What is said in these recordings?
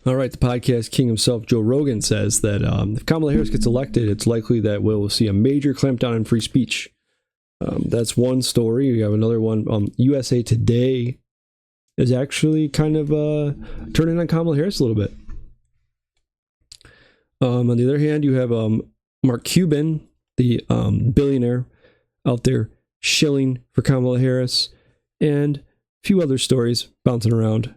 All right, the podcast king himself, Joe Rogan, says that if Kamala Harris gets elected, it's likely that we'll see a major clampdown on free speech. That's one story. We have another one. USA Today is actually kind of turning on Kamala Harris a little bit. On the other hand, you have Mark Cuban, the billionaire out there shilling for Kamala Harris, and a few other stories bouncing around.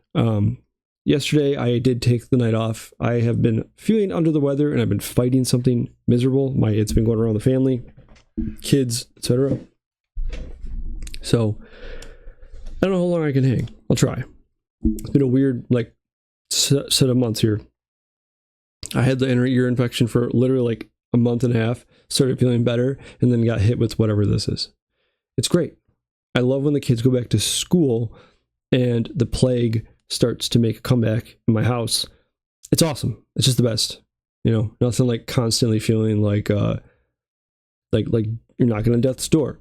Yesterday, I did take the night off. I have been feeling under the weather, and I've been fighting something miserable. It's been going around the family, kids, etc. So, I don't know how long I can hang. I'll try. It's been a weird, set of months here. I had the inner ear infection for literally a month and a half, started feeling better, and then got hit with whatever this is. It's great. I love when the kids go back to school and the plague starts to make a comeback in my house. It's awesome. It's just the best. Nothing like constantly feeling like you're knocking on death's door.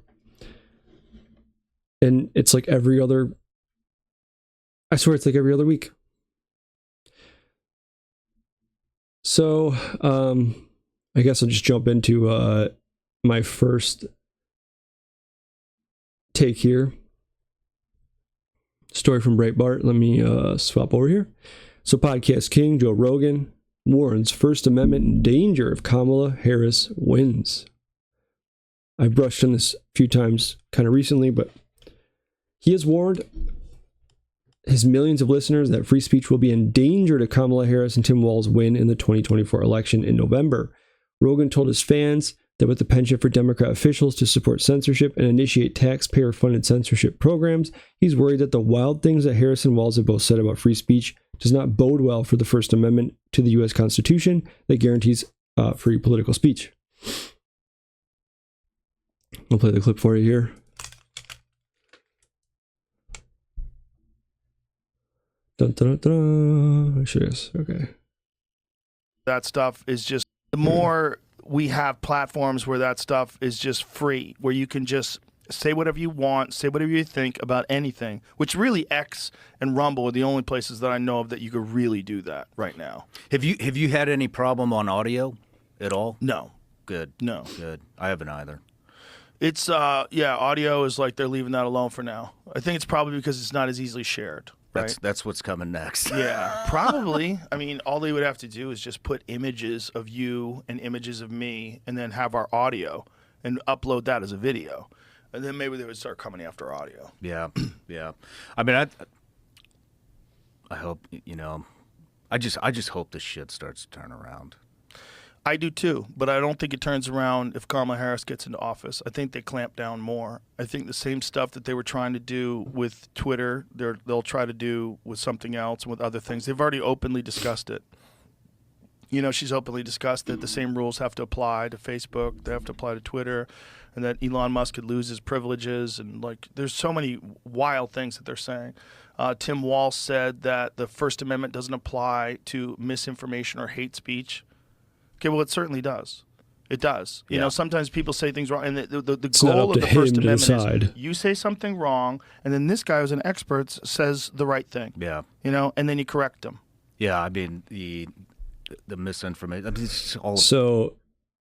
And it's I swear it's like every other week. So, I guess I'll just jump into my first take here. Story from Breitbart. Let me swap over here. So, podcast king Joe Rogan warns First Amendment in danger if Kamala Harris wins. I've brushed on this a few times kind of recently, but he has warned his millions of listeners that free speech will be endangered if Kamala Harris and Tim Walz win in the 2024 election in November. Rogan told his fans that with the penchant for Democrat officials to support censorship and initiate taxpayer-funded censorship programs, he's worried that the wild things that Harris and Walz have both said about free speech does not bode well for the First Amendment to the U.S. Constitution that guarantees free political speech. I'll play the clip for you here. Dun, dun, dun, dun. Sure is. Okay. That stuff is just, the more we have platforms where that stuff is just free, where you can just say whatever you want, say whatever you think about anything, which really X and Rumble are the only places that I know of that you could really do that right now. Have you had any problem on audio at all? No. Good. No. Good. I haven't either. It's, audio is they're leaving that alone for now. I think it's probably because it's not as easily shared. Right? That's what's coming next. Yeah, probably. I mean, all they would have to do is just put images of you and images of me and then have our audio and upload that as a video. And then maybe they would start coming after audio. Yeah, yeah. I mean, I hope, I just hope this shit starts to turn around. I do too, but I don't think it turns around if Kamala Harris gets into office. I think they clamp down more. I think the same stuff that they were trying to do with Twitter, they'll try to do with something else and with other things. They've already openly discussed it. She's openly discussed that the same rules have to apply to Facebook, they have to apply to Twitter, and that Elon Musk could lose his privileges. And there's so many wild things that they're saying. Tim Walz said that the First Amendment doesn't apply to misinformation or hate speech. Okay, well, it certainly does. It does. Yeah. Sometimes people say things wrong, and the goal of the First Amendment is you say something wrong, and then this guy who's an expert says the right thing. Yeah. And then you correct him. Yeah, I mean, the misinformation. I mean, it's all. So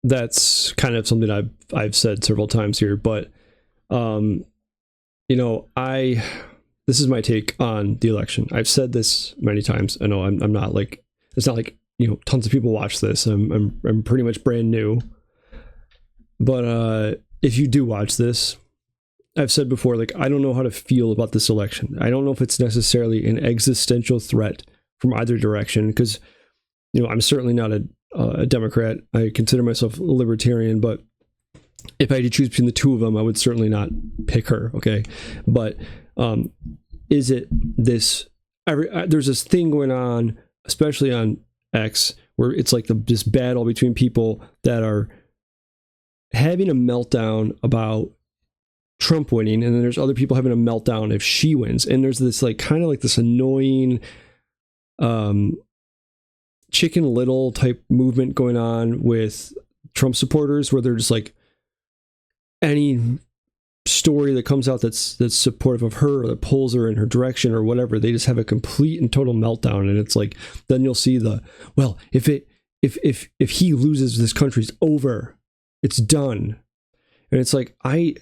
that's kind of something I've said several times here, but this is my take on the election. I've said this many times. I know I'm not it's not tons of people watch this. I'm pretty much brand new. But if you do watch this, I've said before, I don't know how to feel about this election. I don't know if it's necessarily an existential threat from either direction, because, I'm certainly not a Democrat. I consider myself a libertarian, but if I had to choose between the two of them, I would certainly not pick her. Okay. But is it this, there's this thing going on, especially on X, where it's this battle between people that are having a meltdown about Trump winning, and then there's other people having a meltdown if she wins, and there's this kind of this annoying Chicken Little type movement going on with Trump supporters, where they're just any story that comes out that's supportive of her or that pulls her in her direction or whatever, they just have a complete and total meltdown. And it's like, then you'll see if he loses, this country's over, it's done. And it's like, I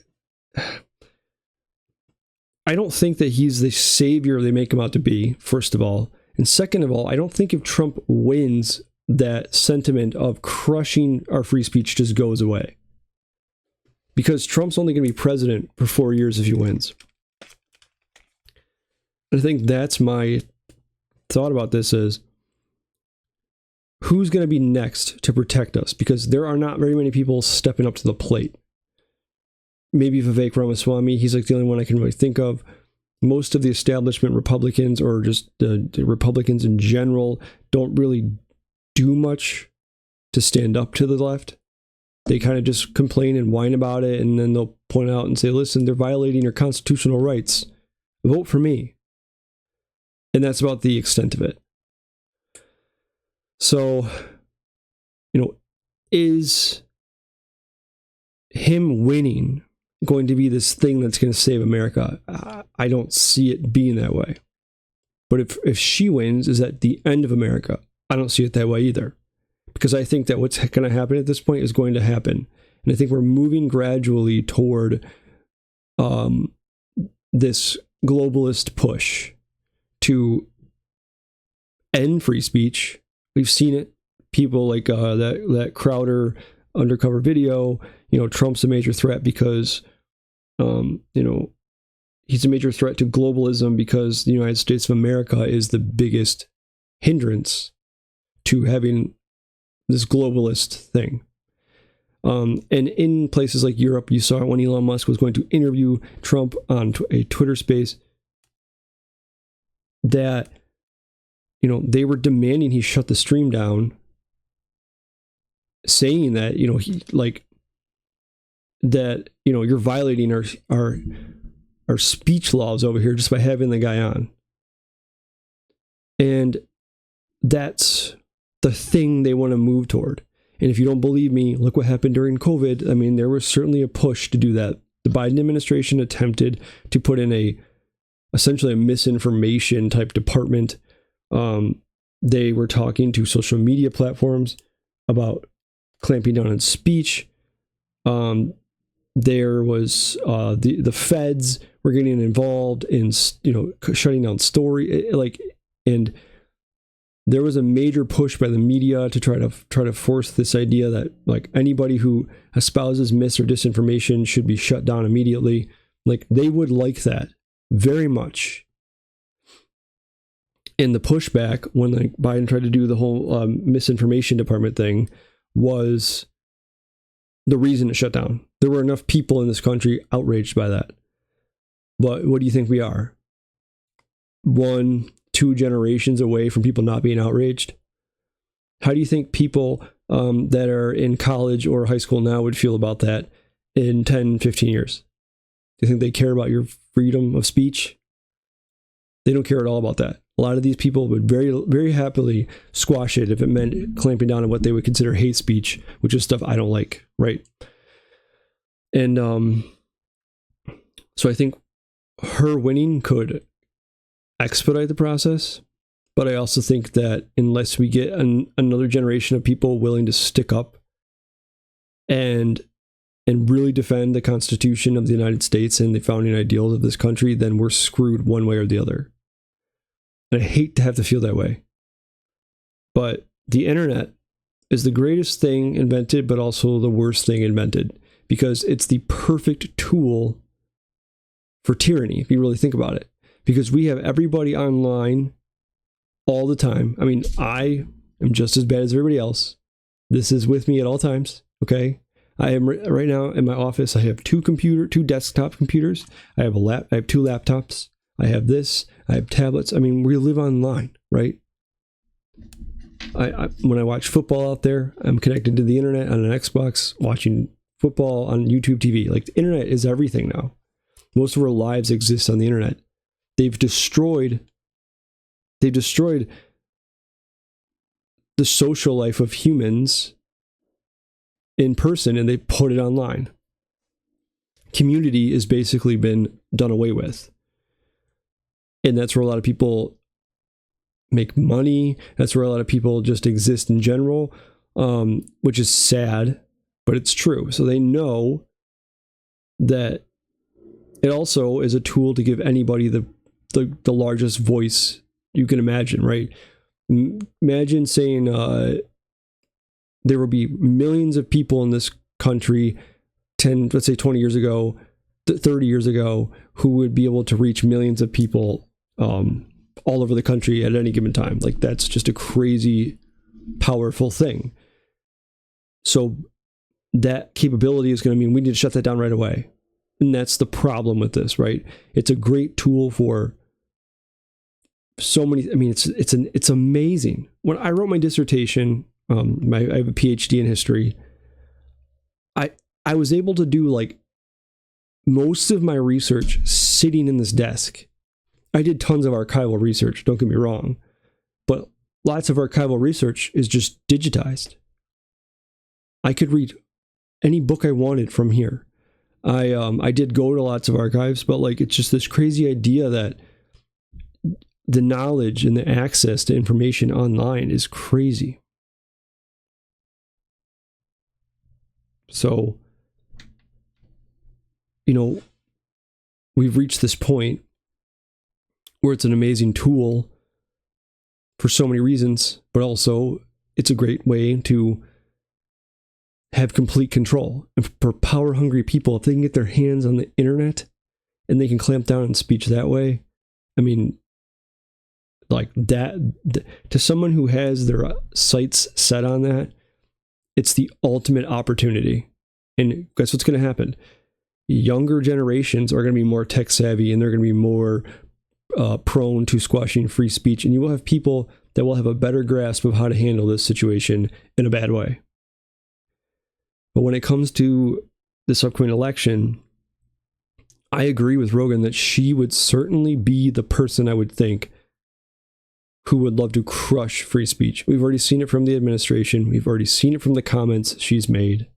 don't think that he's the savior they make him out to be, first of all. And second of all, I don't think if Trump wins, that sentiment of crushing our free speech just goes away. Because Trump's only going to be president for 4 years if he wins. And I think that's my thought about this is, who's going to be next to protect us? Because there are not very many people stepping up to the plate. Maybe Vivek Ramaswamy, he's like the only one I can really think of. Most of the establishment Republicans, or just the Republicans in general, don't really do much to stand up to the left. They kind of just complain and whine about it, and then they'll point out and say, listen, they're violating your constitutional rights. Vote for me. And that's about the extent of it. So, is him winning going to be this thing that's going to save America? I don't see it being that way. But if she wins, is that the end of America? I don't see it that way either. Because I think that what's going to happen at this point is going to happen. And I think we're moving gradually toward this globalist push to end free speech. We've seen it. People like that Crowder undercover video, Trump's a major threat because, he's a major threat to globalism because the United States of America is the biggest hindrance to having this globalist thing. And in places like Europe, you saw when Elon Musk was going to interview Trump on a Twitter space that, they were demanding he shut the stream down, saying that, you're violating our speech laws over here just by having the guy on. And that's the thing they want to move toward. And if you don't believe me, look what happened during COVID. I mean, there was certainly a push to do that. The Biden administration attempted to put in essentially a misinformation type department. They were talking to social media platforms about clamping down on speech. There was the feds were getting involved in shutting down story, and there was a major push by the media to try to force this idea that anybody who espouses mis or disinformation should be shut down immediately. They would like that very much. And the pushback when Biden tried to do the whole misinformation department thing was the reason to shut down. There were enough people in this country outraged by that. But what do you think we are? 1-2 generations away from people not being outraged? How do you think people that are in college or high school now would feel about that in 10, 15 years? Do you think they care about your freedom of speech? They don't care at all about that. A lot of these people would very, very happily squash it if it meant clamping down on what they would consider hate speech, which is stuff I don't like, right? And so I think her winning could expedite the process, but I also think that unless we get another generation of people willing to stick up and really defend the Constitution of the United States and the founding ideals of this country, then we're screwed one way or the other. And I hate to have to feel that way. But the internet is the greatest thing invented, but also the worst thing invented, because it's the perfect tool for tyranny, if you really think about it. Because we have everybody online all the time. I mean, I am just as bad as everybody else. This is with me at all times, okay? I am right now in my office. I have two desktop computers. I have I have 2 laptops. I have this. I have tablets. I mean, we live online, right? When I watch football out there, I'm connected to the internet on an Xbox, watching football on YouTube TV. The internet is everything now. Most of our lives exist on the internet. They've destroyed the social life of humans in person, and they put it online. community has basically been done away with. And that's where a lot of people make money. That's where a lot of people just exist in general, which is sad, but it's true. So they know that it also is a tool to give anybody the largest voice you can imagine, right? Imagine saying there will be millions of people in this country 10, let's say 20 years ago, 30 years ago, who would be able to reach millions of people all over the country at any given time. Like, that's just a crazy, powerful thing. So that capability is going to mean we need to shut that down right away. And that's the problem with this, right? It's a great tool for so many. I mean, it's amazing. When I wrote my dissertation, I have a PhD in history. I was able to do like most of my research sitting in this desk. I did tons of archival research, don't get me wrong, but lots of archival research is just digitized. I could read any book I wanted from here. I did go to lots of archives, but like, it's just this crazy idea that the knowledge and the access to information online is crazy. So, you know, we've reached this point where it's an amazing tool for so many reasons, but also it's a great way to have complete control. And for power-hungry people, if they can get their hands on the internet and they can clamp down on speech that way, I mean, like that, to someone who has their sights set on that, it's the ultimate opportunity. And guess what's going to happen? Younger generations are going to be more tech savvy, and they're going to be more prone to squashing free speech. And you will have people that will have a better grasp of how to handle this situation in a bad way. But when it comes to this upcoming election, I agree with Rogan that she would certainly be the person I would think who would love to crush free speech. We've already seen it from the administration. We've already seen it from the comments she's made.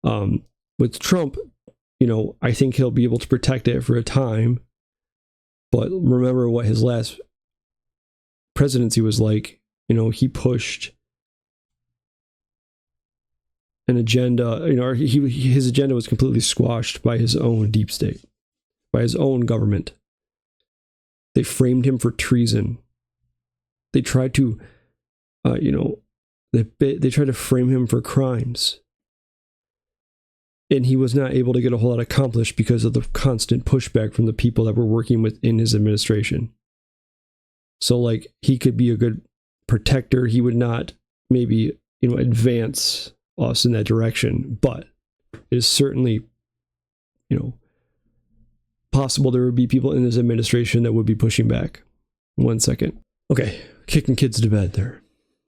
With Trump, you know, I think he'll be able to protect it for a time. But remember what his last presidency was like. You know, he pushed an agenda, you know, his agenda was completely squashed by his own deep state, by his own government. They framed him for treason. They tried to, they tried to frame him for crimes. And he was not able to get a whole lot accomplished because of the constant pushback from the people that were working within his administration. So, like, he could be a good protector. He would not maybe, advance us in that direction. But it is certainly, possible there would be people in his administration that would be pushing back. 1 second. Okay, kicking kids to bed.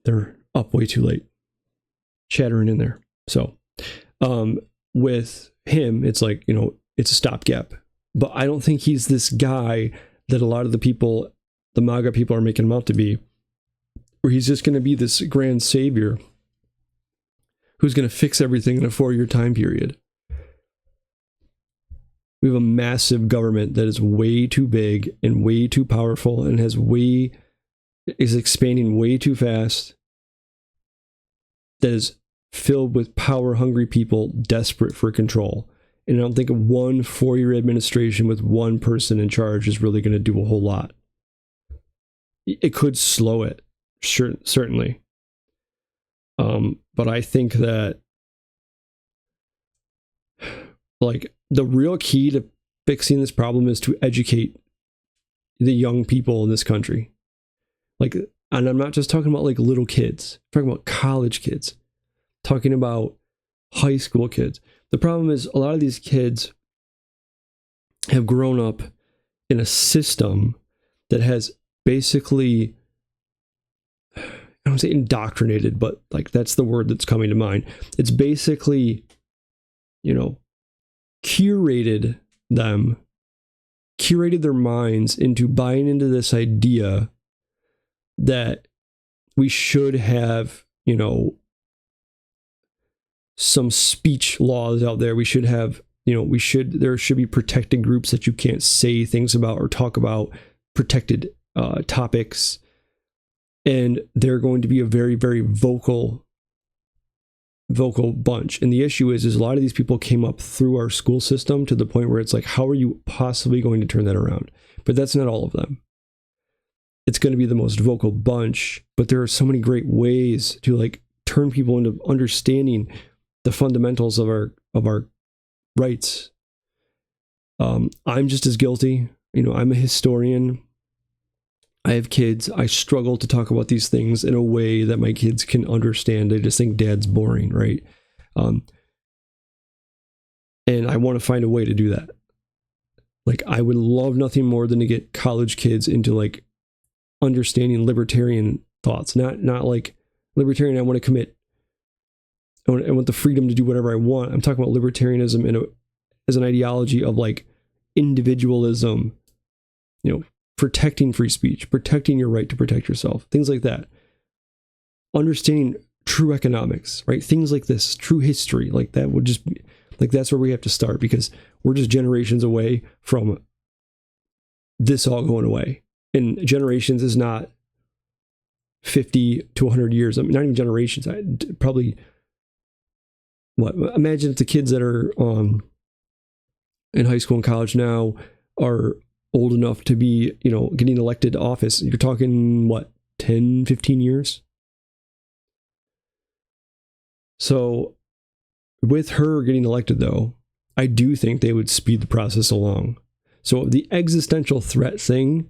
They're up way too late, chattering in there. So, with him, it's like, it's a stopgap. But I don't think he's this guy that a lot of the people, the MAGA people, are making him out to be, where he's just going to be this grand savior who's going to fix everything in a 4-year time period. We have a massive government that is way too big and way too powerful and is expanding way too fast, that is filled with power-hungry people desperate for control. And I don't think one 4-year administration with one person in charge is really going to do a whole lot. It could slow it, sure, certainly. But I think that, like, the real key to fixing this problem is to educate the young people in this country. Like, and I'm not just talking about like little kids, I'm talking about college kids, talking about high school kids. The problem is a lot of these kids have grown up in a system that has basically, I don't say indoctrinated, but like that's the word that's coming to mind. It's basically, curated their minds into buying into this idea that we should have, some speech laws out there. We should have there should be protected groups that you can't say things about or talk about protected topics. And they're going to be a very, very vocal bunch. And the issue is a lot of these people came up through our school system to the point where it's like, how are you possibly going to turn that around? But that's not all of them. It's going to be the most vocal bunch, but there are so many great ways to like turn people into understanding the fundamentals of our rights. I'm just as guilty. I'm a historian. I have kids. I struggle to talk about these things in a way that my kids can understand. They just think dad's boring, right? And I want to find a way to do that. Like, I would love nothing more than to get college kids into like understanding libertarian thoughts, not like libertarian. I want to commit. I want the freedom to do whatever I want. I'm talking about libertarianism as an ideology of like individualism, protecting free speech, protecting your right to protect yourself, things like that. Understanding true economics, right? Things like this, true history, like that would just be like, that's where we have to start, because we're just generations away from this all going away. And generations is not 50 to 100 years. I mean, not even generations. Probably imagine if the kids that are in high school and college now are old enough to be, getting elected to office. You're talking 10, 15 years. So with her getting elected though, I do think they would speed the process along. So the existential threat thing,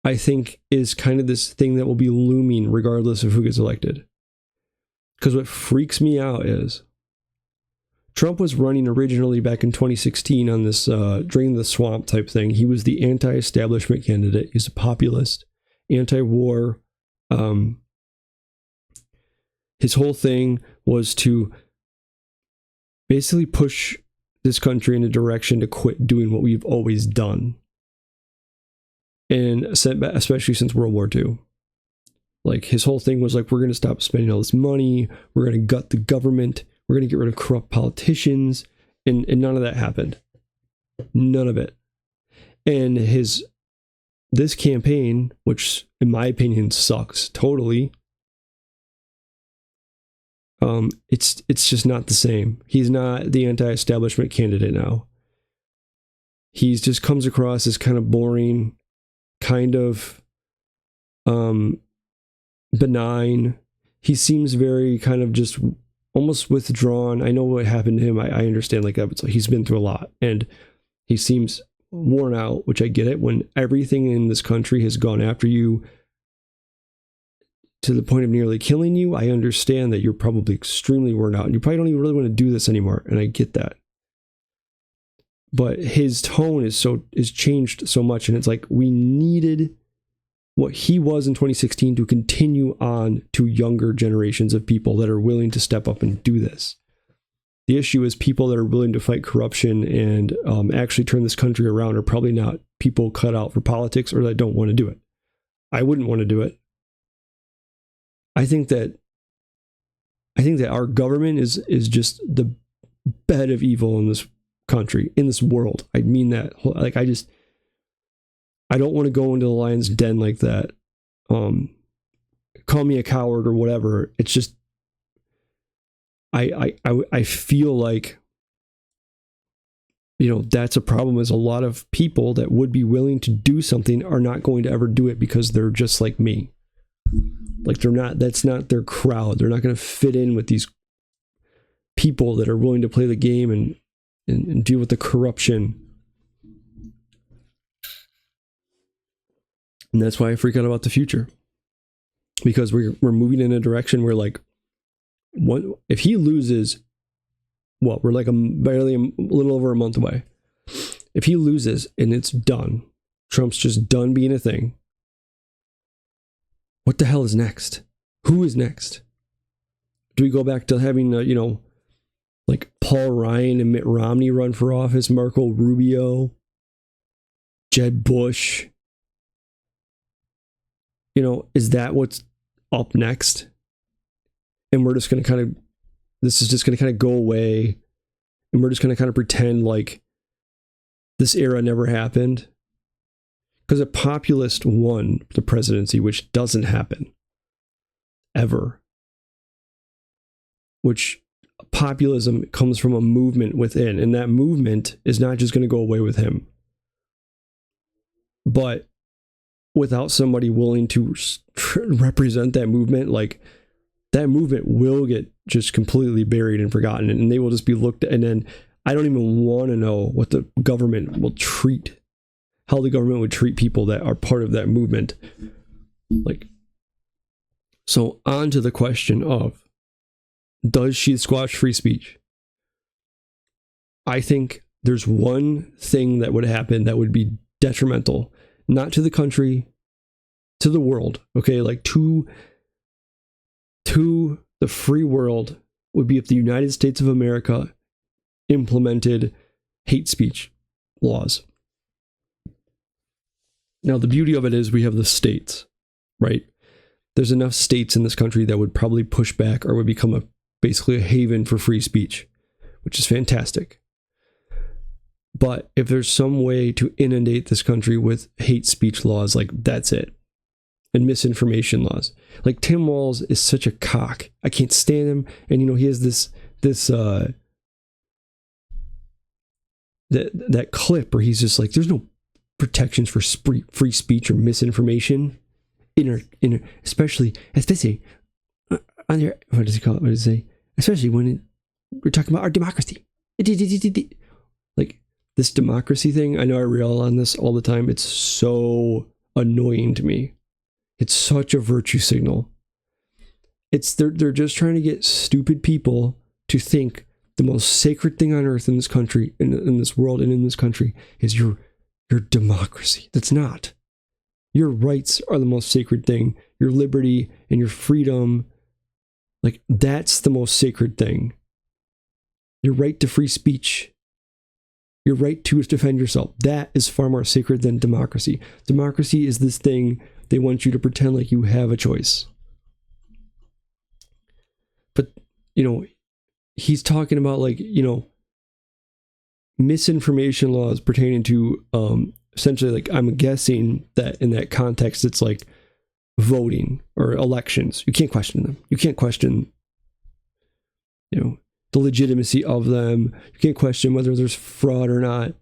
I think, is kind of this thing that will be looming regardless of who gets elected. Because what freaks me out is Trump was running originally back in 2016 on this drain the swamp type thing. He was the anti-establishment candidate. He's a populist, anti-war. His whole thing was to basically push this country in a direction to quit doing what we've always done. And especially since World War II. Like, his whole thing was like, we're going to stop spending all this money. We're going to gut the government. We're going to get rid of corrupt politicians. And none of that happened. None of it. And this campaign, which in my opinion sucks totally, it's just not the same. He's not the anti-establishment candidate now. He's just comes across as kind of boring, kind of benign. He seems very kind of just almost withdrawn. I know what happened to him. I understand like that, but he's been through a lot and he seems worn out, which I get it. When everything in this country has gone after you to the point of nearly killing you, I understand that you're probably extremely worn out and you probably don't even really want to do this anymore. And I get that. But his tone is changed so much. And it's like, we needed what he was in 2016 to continue on to younger generations of people that are willing to step up and do this. The issue is people that are willing to fight corruption and actually turn this country around are probably not people cut out for politics or that don't want to do it. I wouldn't want to do it. I think that our government is just the bed of evil in this country, in this world. I mean that. Like, I don't want to go into the lion's den like that. Call me a coward or whatever. It's just, I feel like, that's a problem, is a lot of people that would be willing to do something are not going to ever do it because they're just like me. Like, that's not their crowd. They're not going to fit in with these people that are willing to play the game and deal with the corruption. And that's why I freak out about the future. Because we're moving in a direction where, like, if he loses, we're like barely a little over a month away. If he loses and it's done, Trump's just done being a thing. What the hell is next? Who is next? Do we go back to having, like Paul Ryan and Mitt Romney run for office, Marco Rubio, Jeb Bush? Is that what's up next? And we're just going to this is just going to kind of go away and we're just going to kind of pretend like this era never happened. Because a populist won the presidency, which doesn't happen ever. Which populism comes from a movement within, and that movement is not just going to go away with him. But without somebody willing to represent that movement, like that movement will get just completely buried and forgotten, and they will just be looked at. And then I don't even want to know what the government will treat, how the government would treat people that are part of that movement. Like, so on to the question of, does she squash free speech? I think there's one thing that would happen that would be detrimental, not to the country, to the world, okay? Like to the free world, would be if the United States of America implemented hate speech laws. Now, the beauty of it is we have the states, right? There's enough states in this country that would probably push back or would become basically a haven for free speech, which is fantastic. But if there's some way to inundate this country with hate speech laws, like that's it. And misinformation laws. Like Tim Walz is such a cock. I can't stand him. And you know, he has that clip where he's just like, there's no protections for free speech or misinformation especially on your, what does he call it? What does he say? Especially when we're talking about our democracy. Like this democracy thing, I know I rail on this all the time. It's so annoying to me. It's such a virtue signal. They're just trying to get stupid people to think the most sacred thing on earth in this country, in this world and in this country, is your democracy. That's not. Your rights are the most sacred thing. Your liberty and your freedom, like that's the most sacred thing. Your right to free speech. Your right to defend yourself. That is far more sacred than democracy. Democracy is this thing they want you to pretend like you have a choice. But, you know, he's talking about like, you know, misinformation laws pertaining to essentially, like, I'm guessing that in that context it's like voting or elections. You can't question them. You can't question, you know, the legitimacy of them. You can't question whether there's fraud or not.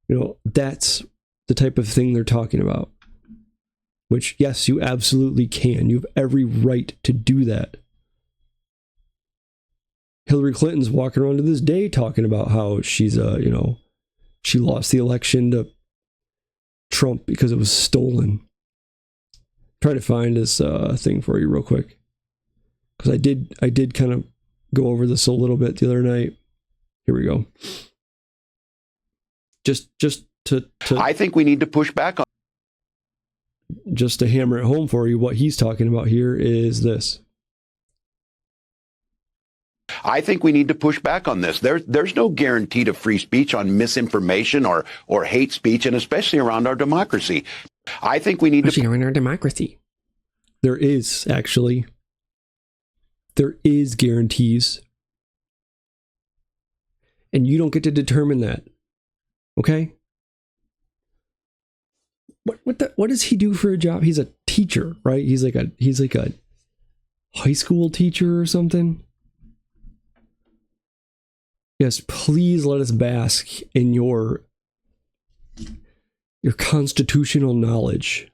You know, that's the type of thing they're talking about. Which, yes, you absolutely can. You have every right to do that. Hillary Clinton's walking around to this day talking about how she's, you know, she lost the election to Trump because it was stolen. Try to find this thing for you real quick. Because I did kind of go over this a little bit the other night. Here we go. Just to I think we need to push back on. Just to hammer it home for you, what he's talking about here is this. I think we need to push back on this. There's no guarantee to free speech on misinformation or hate speech, and especially around our democracy. I think we need to around our democracy. There is actually. There is guarantees. And you don't get to determine that. Okay? What does he do for a job? He's a teacher, right? He's like a high school teacher or something. Yes, please let us bask in your constitutional knowledge.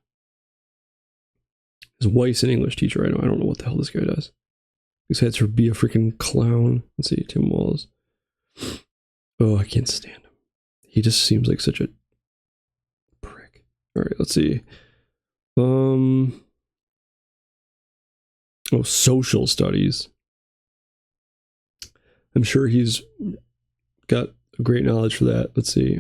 His wife's an English teacher. I don't know what the hell this guy does. He's had to be a freaking clown. Let's see, Tim Walz. Oh, I can't stand him. He just seems like such a prick. All right, let's see. Oh, social studies. I'm sure he's got great knowledge for that. Let's see.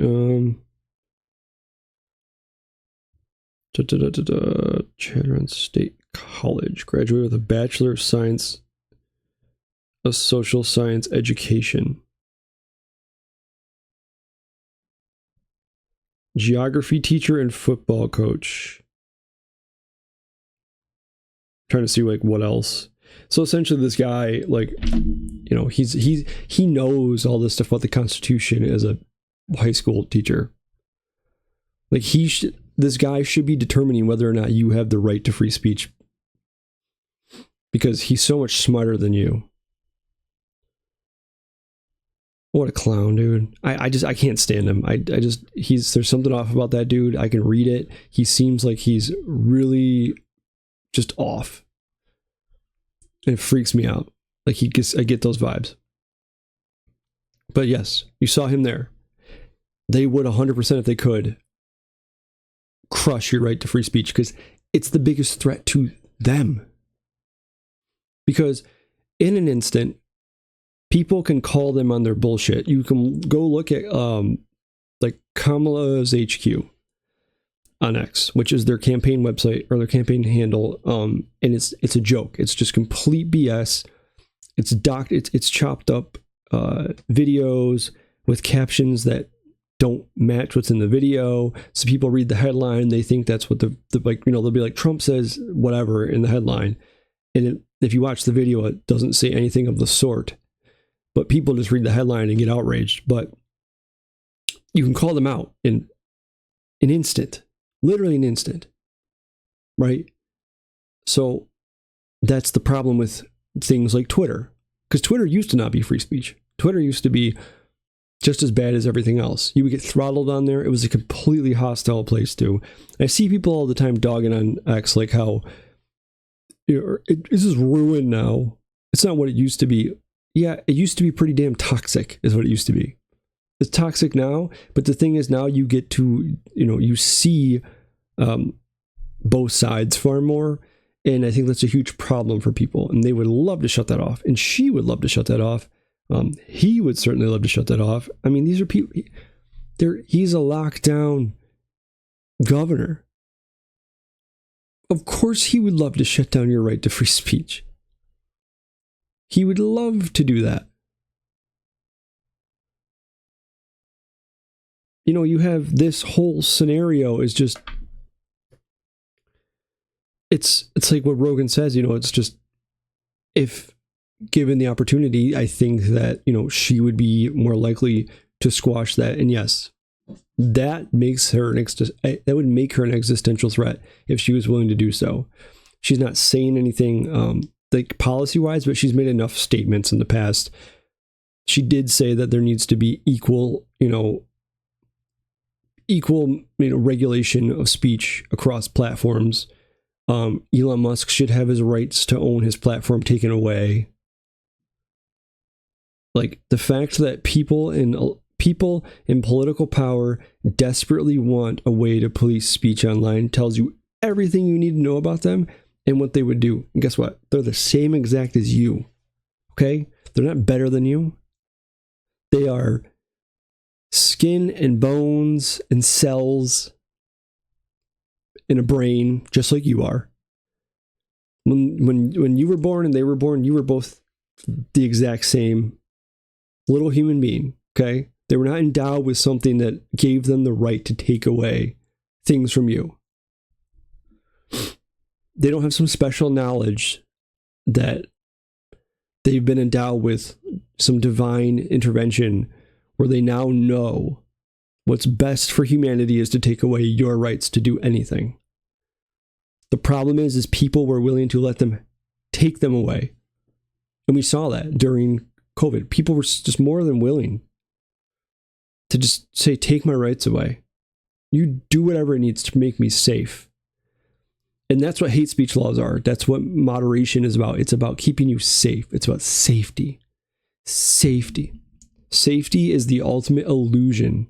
Chatteron State College. Graduated with a Bachelor of Science, a Social Science Education. Geography teacher and football coach. Trying to see like what else. So essentially this guy, like, you know, he knows all this stuff about the Constitution as a high school teacher. Like this guy should be determining whether or not you have the right to free speech, because he's so much smarter than you. What a clown, dude. I can't stand him. There's something off about that dude. I can read it. He seems like he's really just off. And it freaks me out. Like I get those vibes. But yes, you saw him there. They would 100% if they could crush your right to free speech, because it's the biggest threat to them. Because in an instant, people can call them on their bullshit. You can go look at like Kamala's HQ on X, which is their campaign website or their campaign handle, and it's a joke. It's just complete BS. It's chopped up videos with captions that don't match what's in the video. So people read the headline, they think that's what the like, you know, they'll be like, Trump says whatever in the headline, and if you watch the video, it doesn't say anything of the sort. But people just read the headline and get outraged. But you can call them out in an instant, literally an instant, right? So that's the problem with things like Twitter, because Twitter used to not be free speech. Twitter used to be just as bad as everything else. You would get throttled on there. It was a completely hostile place too. I see people all the time dogging on X, like how this is ruined now. It's not what it used to be. Yeah, it used to be pretty damn toxic, is what it used to be. It's toxic now, but the thing is now you get to, you know, you see both sides far more, and I think that's a huge problem for people, and they would love to shut that off, and she would love to shut that off. He would certainly love to shut that off. I mean, these are people, he's a lockdown governor. Of course he would love to shut down your right to free speech. He would love to do that. You know, you have this whole scenario is just, it's like what Rogan says, you know, it's just, if given the opportunity, I think that, you know, she would be more likely to squash that. And yes, that makes her that would make her an existential threat if she was willing to do so. She's not saying anything like policy wise, but she's made enough statements in the past. She did say that there needs to be equal regulation of speech across platforms. Elon Musk should have his rights to own his platform taken away. Like, the fact that people in political power desperately want a way to police speech online tells you everything you need to know about them and what they would do. And guess what? They're the same exact as you. Okay? They're not better than you. They are skin and bones and cells in a brain, just like you are. When you were born and they were born, you were both the exact same little human being, okay? They were not endowed with something that gave them the right to take away things from you. They don't have some special knowledge that they've been endowed with, some divine intervention where they now know what's best for humanity is to take away your rights to do anything. The problem is people were willing to let them take them away. And we saw that during COVID. People were just more than willing to just say, take my rights away. You do whatever it needs to make me safe. And that's what hate speech laws are. That's what moderation is about. It's about keeping you safe. It's about safety. Safety. Safety is the ultimate illusion.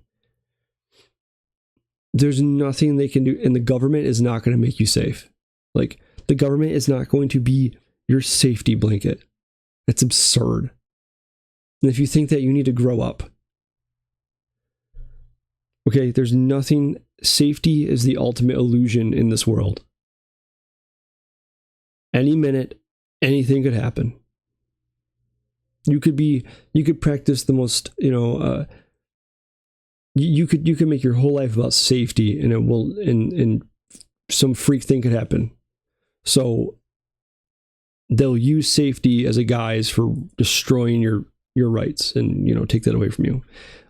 There's nothing they can do, and the government is not going to make you safe. Like, the government is not going to be your safety blanket. It's absurd. And if you think that, you need to grow up. Okay, there's nothing. Safety is the ultimate illusion in this world. Any minute, anything could happen. You could practice the most, you could make your whole life about safety, and it will, and some freak thing could happen. So they'll use safety as a guise for destroying your rights and, you know, take that away from you.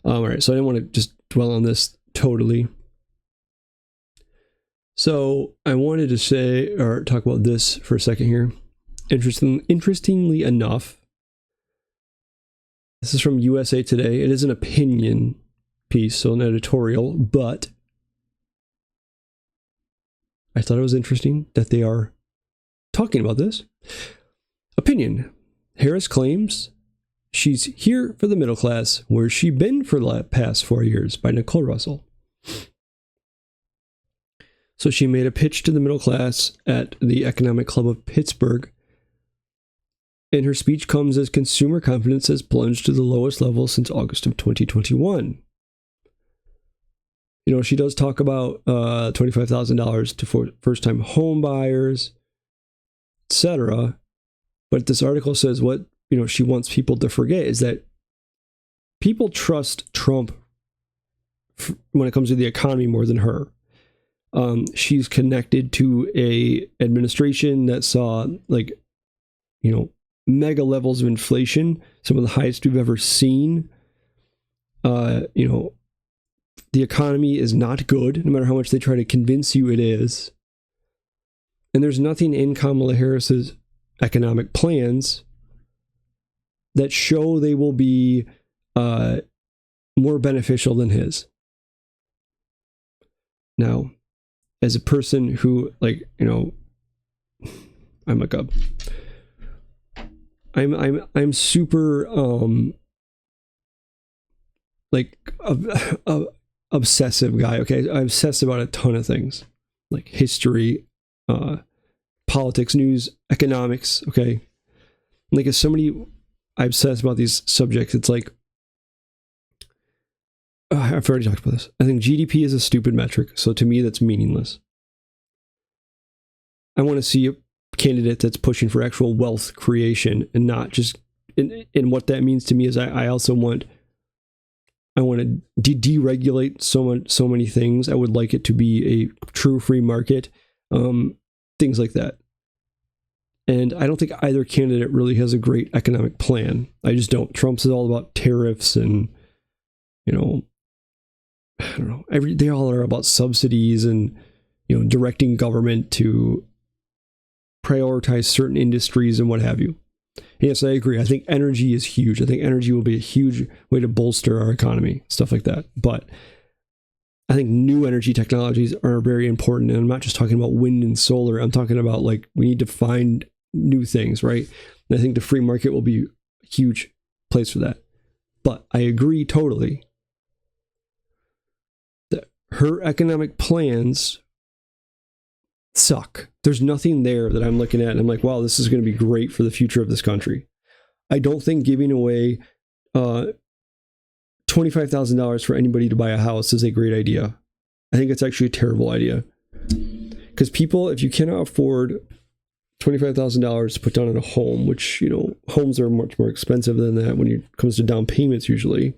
All right, so I didn't want to just dwell on this totally. So I wanted to say, or talk about this for a second here. Interestingly enough, this is from USA Today. It is an opinion piece, so an editorial, but I thought it was interesting that they are talking about this. Opinion. Harris claims she's here for the middle class. Where's she been for the past 4 years? By Nicole Russell. So she made a pitch to the middle class at the Economic Club of Pittsburgh. And her speech comes as consumer confidence has plunged to the lowest level since August of 2021. You know, she does talk about $25,000 to first-time home buyers, etc. But this article says what, you know, she wants people to forget is that people trust Trump when it comes to the economy more than her. She's connected to a administration that saw, like, you know, mega levels of inflation, some of the highest we've ever seen. You know, the economy is not good, no matter how much they try to convince you it is. And there's nothing in Kamala Harris's economic plans that show they will be more beneficial than his. Now, as a person who, like, you know, I'm super like a obsessive guy. Okay, I obsess about a ton of things, like history, politics, news, economics. Okay, like as somebody, I obsess about these subjects. It's like I've already talked about this. I think GDP is a stupid metric, so to me that's meaningless. I want to see a candidate that's pushing for actual wealth creation and not just. And what that means to me is I also want. I want to deregulate so many things. I would like it to be a true free market, things like that. And I don't think either candidate really has a great economic plan. I just don't. Trump's is all about tariffs and, you know, I don't know. They all are about subsidies and, you know, directing government to prioritize certain industries and what have you. Yes, I agree. I think energy is huge. I think energy will be a huge way to bolster our economy, stuff like that. But I think new energy technologies are very important. And I'm not just talking about wind and solar. I'm talking about, like, we need to find new things, right? And I think the free market will be a huge place for that. But I agree totally that her economic plans suck. There's nothing there that I'm looking at and I'm like, wow, this is going to be great for the future of this country. I don't think giving away $25,000 for anybody to buy a house is a great idea. I think it's actually a terrible idea. Because people, if you cannot afford $25,000 to put down on a home, which, you know, homes are much more expensive than that when it comes to down payments usually,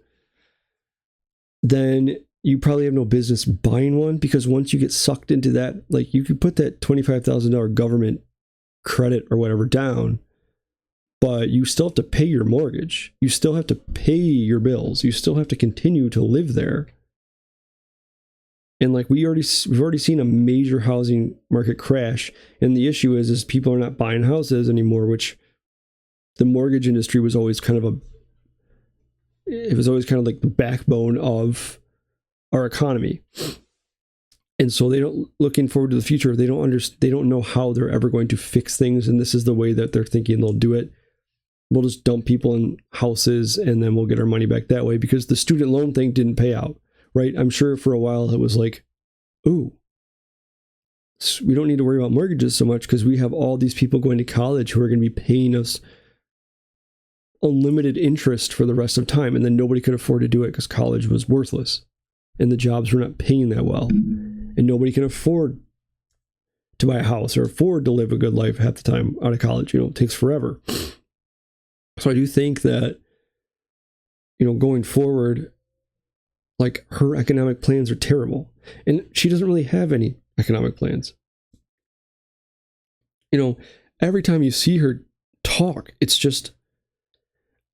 then you probably have no business buying one, because once you get sucked into that, like, you could put that $25,000 government credit or whatever down, but you still have to pay your mortgage. You still have to pay your bills. You still have to continue to live there. And like we've already seen a major housing market crash. And the issue is people are not buying houses anymore, which the mortgage industry was always kind of like the backbone of our economy. And so they don't, looking forward to the future, they don't know how they're ever going to fix things. And this is the way that they're thinking they'll do it. We'll just dump people in houses and then we'll get our money back that way, because the student loan thing didn't pay out, right? I'm sure for a while it was like, ooh, we don't need to worry about mortgages so much because we have all these people going to college who are going to be paying us unlimited interest for the rest of time. And then nobody could afford to do it because college was worthless and the jobs were not paying that well. And nobody can afford to buy a house or afford to live a good life half the time out of college. You know, it takes forever. So I do think that, you know, going forward, like, her economic plans are terrible. And she doesn't really have any economic plans. You know, every time you see her talk. It's just,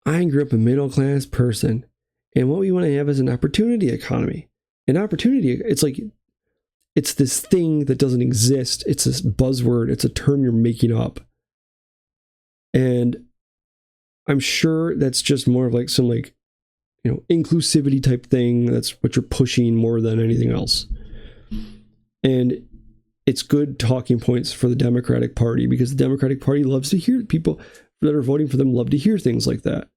I grew up a middle-class person, and what we want to have is an opportunity economy. An opportunity, it's like, it's this thing that doesn't exist. It's this buzzword. It's a term you're making up. And I'm sure that's just more of like some like, you know, inclusivity type thing. That's what you're pushing more than anything else. And it's good talking points for the Democratic Party, because the Democratic Party loves to hear, people that are voting for them love to hear things like that.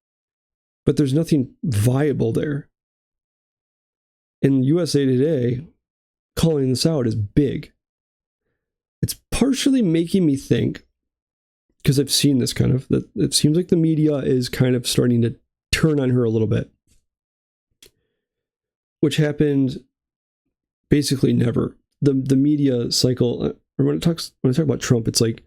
But there's nothing viable there. In USA Today, calling this out is big. It's partially making me think, because I've seen this kind of, that it seems like the media is kind of starting to turn on her a little bit, which happened basically never. The media cycle, or when I talk about Trump, it's like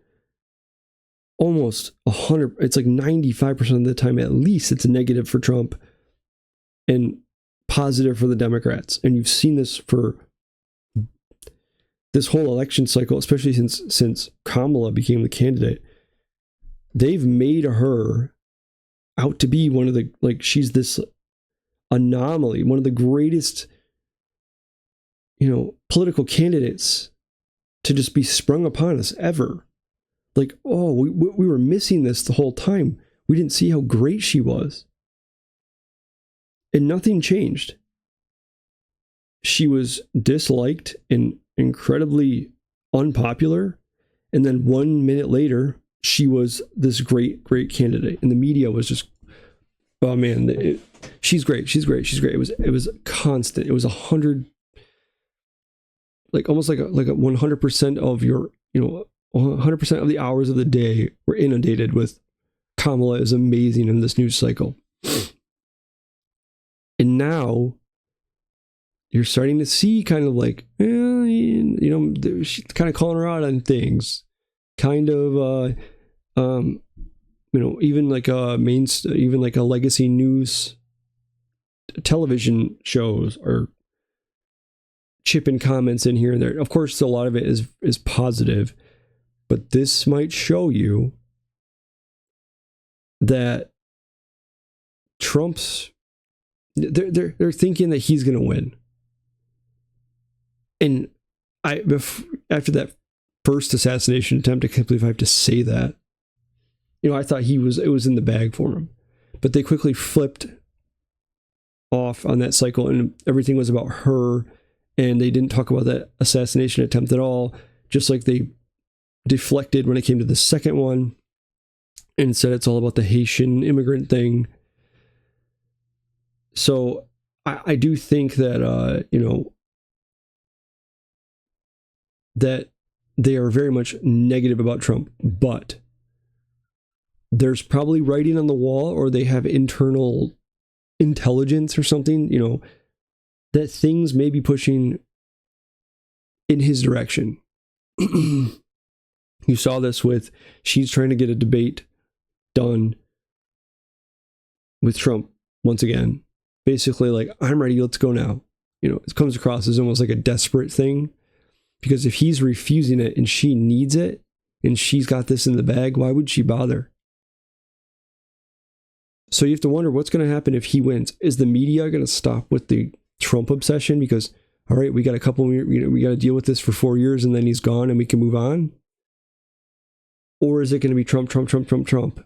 almost 100, it's like 95% of the time at least it's negative for Trump and positive for the Democrats. And you've seen this for this whole election cycle, especially since Kamala became the candidate. They've made her out to be one of the, like, she's this anomaly, one of the greatest, you know, political candidates to just be sprung upon us ever. Like, oh, we were missing this the whole time. We didn't see how great she was. And nothing changed. She was disliked and incredibly unpopular. And then 1 minute later, she was this great candidate. And the media was just, oh man, she's great. She's great. She's great. It was constant. It was 100, like almost like a 100% of your, you know, 100% of the hours of the day were inundated with Kamala is amazing in this news cycle. And now you're starting to see kind of like, you know, she's kind of calling her out on things. Kind of, you know, even like even like a legacy news television shows are chipping comments in here and there. Of course, a lot of it is positive, but this might show you that Trump's, they're thinking that he's going to win. And after that first assassination attempt, I can't believe I have to say that. You know, I thought it was in the bag for him, but they quickly flipped off on that cycle, and everything was about her, and they didn't talk about that assassination attempt at all. Just like they deflected when it came to the second one, and said it's all about the Haitian immigrant thing. So I do think that you know, that they are very much negative about Trump, but there's probably writing on the wall, or they have internal intelligence or something, you know, that things may be pushing in his direction. You saw this with, she's trying to get a debate done with Trump once again. Basically like, I'm ready, let's go now. You know, it comes across as almost like a desperate thing, because if he's refusing it and she needs it and she's got this in the bag, why would she bother? So you have to wonder what's going to happen if he wins. Is the media going to stop with the Trump obsession? Because, all right, we got a couple, you know, we got to deal with this for 4 years and then he's gone and we can move on? Or is it going to be Trump, Trump, Trump, Trump, Trump?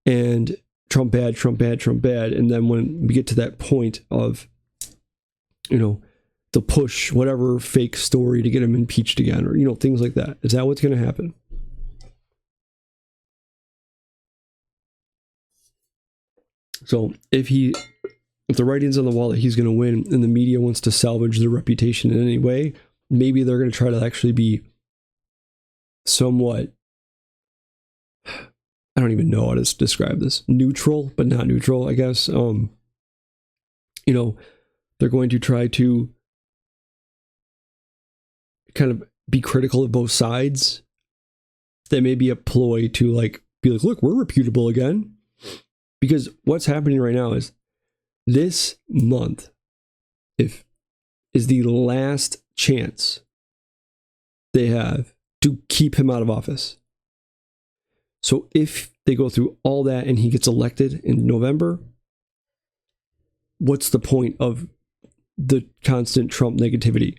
And Trump bad, Trump bad, Trump bad. And then when we get to that point of, you know, to push whatever fake story to get him impeached again, or, you know, things like that. Is that what's going to happen? So if the writing's on the wall that he's going to win and the media wants to salvage their reputation in any way, maybe they're going to try to actually be somewhat, I don't even know how to describe this, neutral, but not neutral, I guess. You know, they're going to try to kind of be critical of both sides. That may be a ploy to like be like, look, we're reputable again. Because what's happening right now is this month is the last chance they have to keep him out of office. So if they go through all that and he gets elected in November, what's the point of the constant Trump negativity?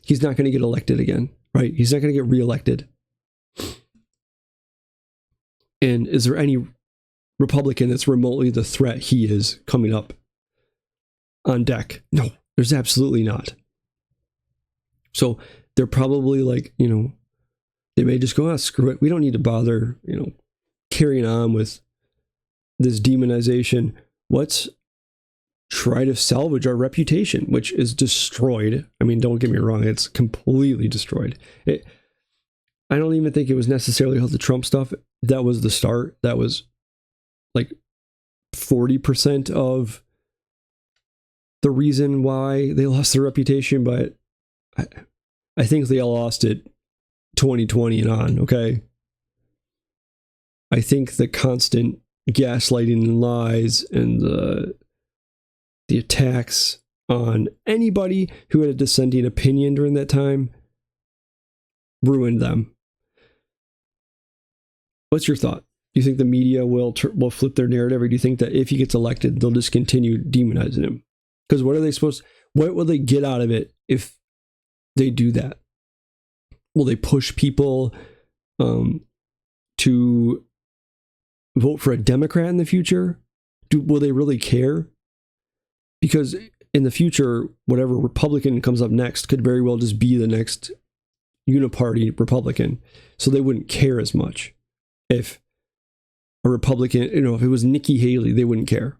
He's not going to get elected again, right? He's not going to get reelected. And is there any Republican that's remotely the threat he is coming up on deck? No, there's absolutely not. So they're probably like, they may just go, screw it. We don't need to bother, carrying on with this demonization. Let's try to salvage our reputation, which is destroyed. I mean, don't get me wrong, it's completely destroyed. I don't even think it was necessarily all the Trump stuff. That was the start. That was like 40% of the reason why they lost their reputation, but I think they all lost it 2020 and on, okay? I think the constant gaslighting and lies and the attacks on anybody who had a dissenting opinion during that time ruined them. What's your thought? Do you think the media will flip their narrative, or do you think that if he gets elected, they'll just continue demonizing him? Because what will they get out of it if they do that? Will they push people to vote for a Democrat in the future? Will they really care? Because in the future, whatever Republican comes up next could very well just be the next uniparty Republican. So they wouldn't care as much. If a Republican, if it was Nikki Haley, they wouldn't care.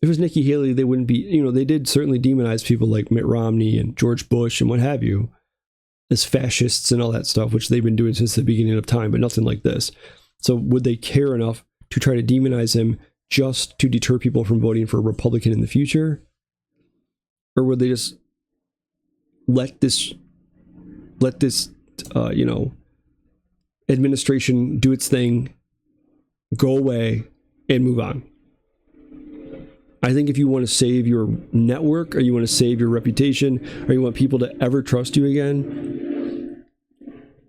If it was Nikki Haley, they wouldn't be, they did certainly demonize people like Mitt Romney and George Bush and what have you as fascists and all that stuff, which they've been doing since the beginning of time, but nothing like this. So would they care enough to try to demonize him just to deter people from voting for a Republican in the future? Or would they just let this administration do its thing, go away, and move on? I think if you want to save your network, or you want to save your reputation, or you want people to ever trust you again,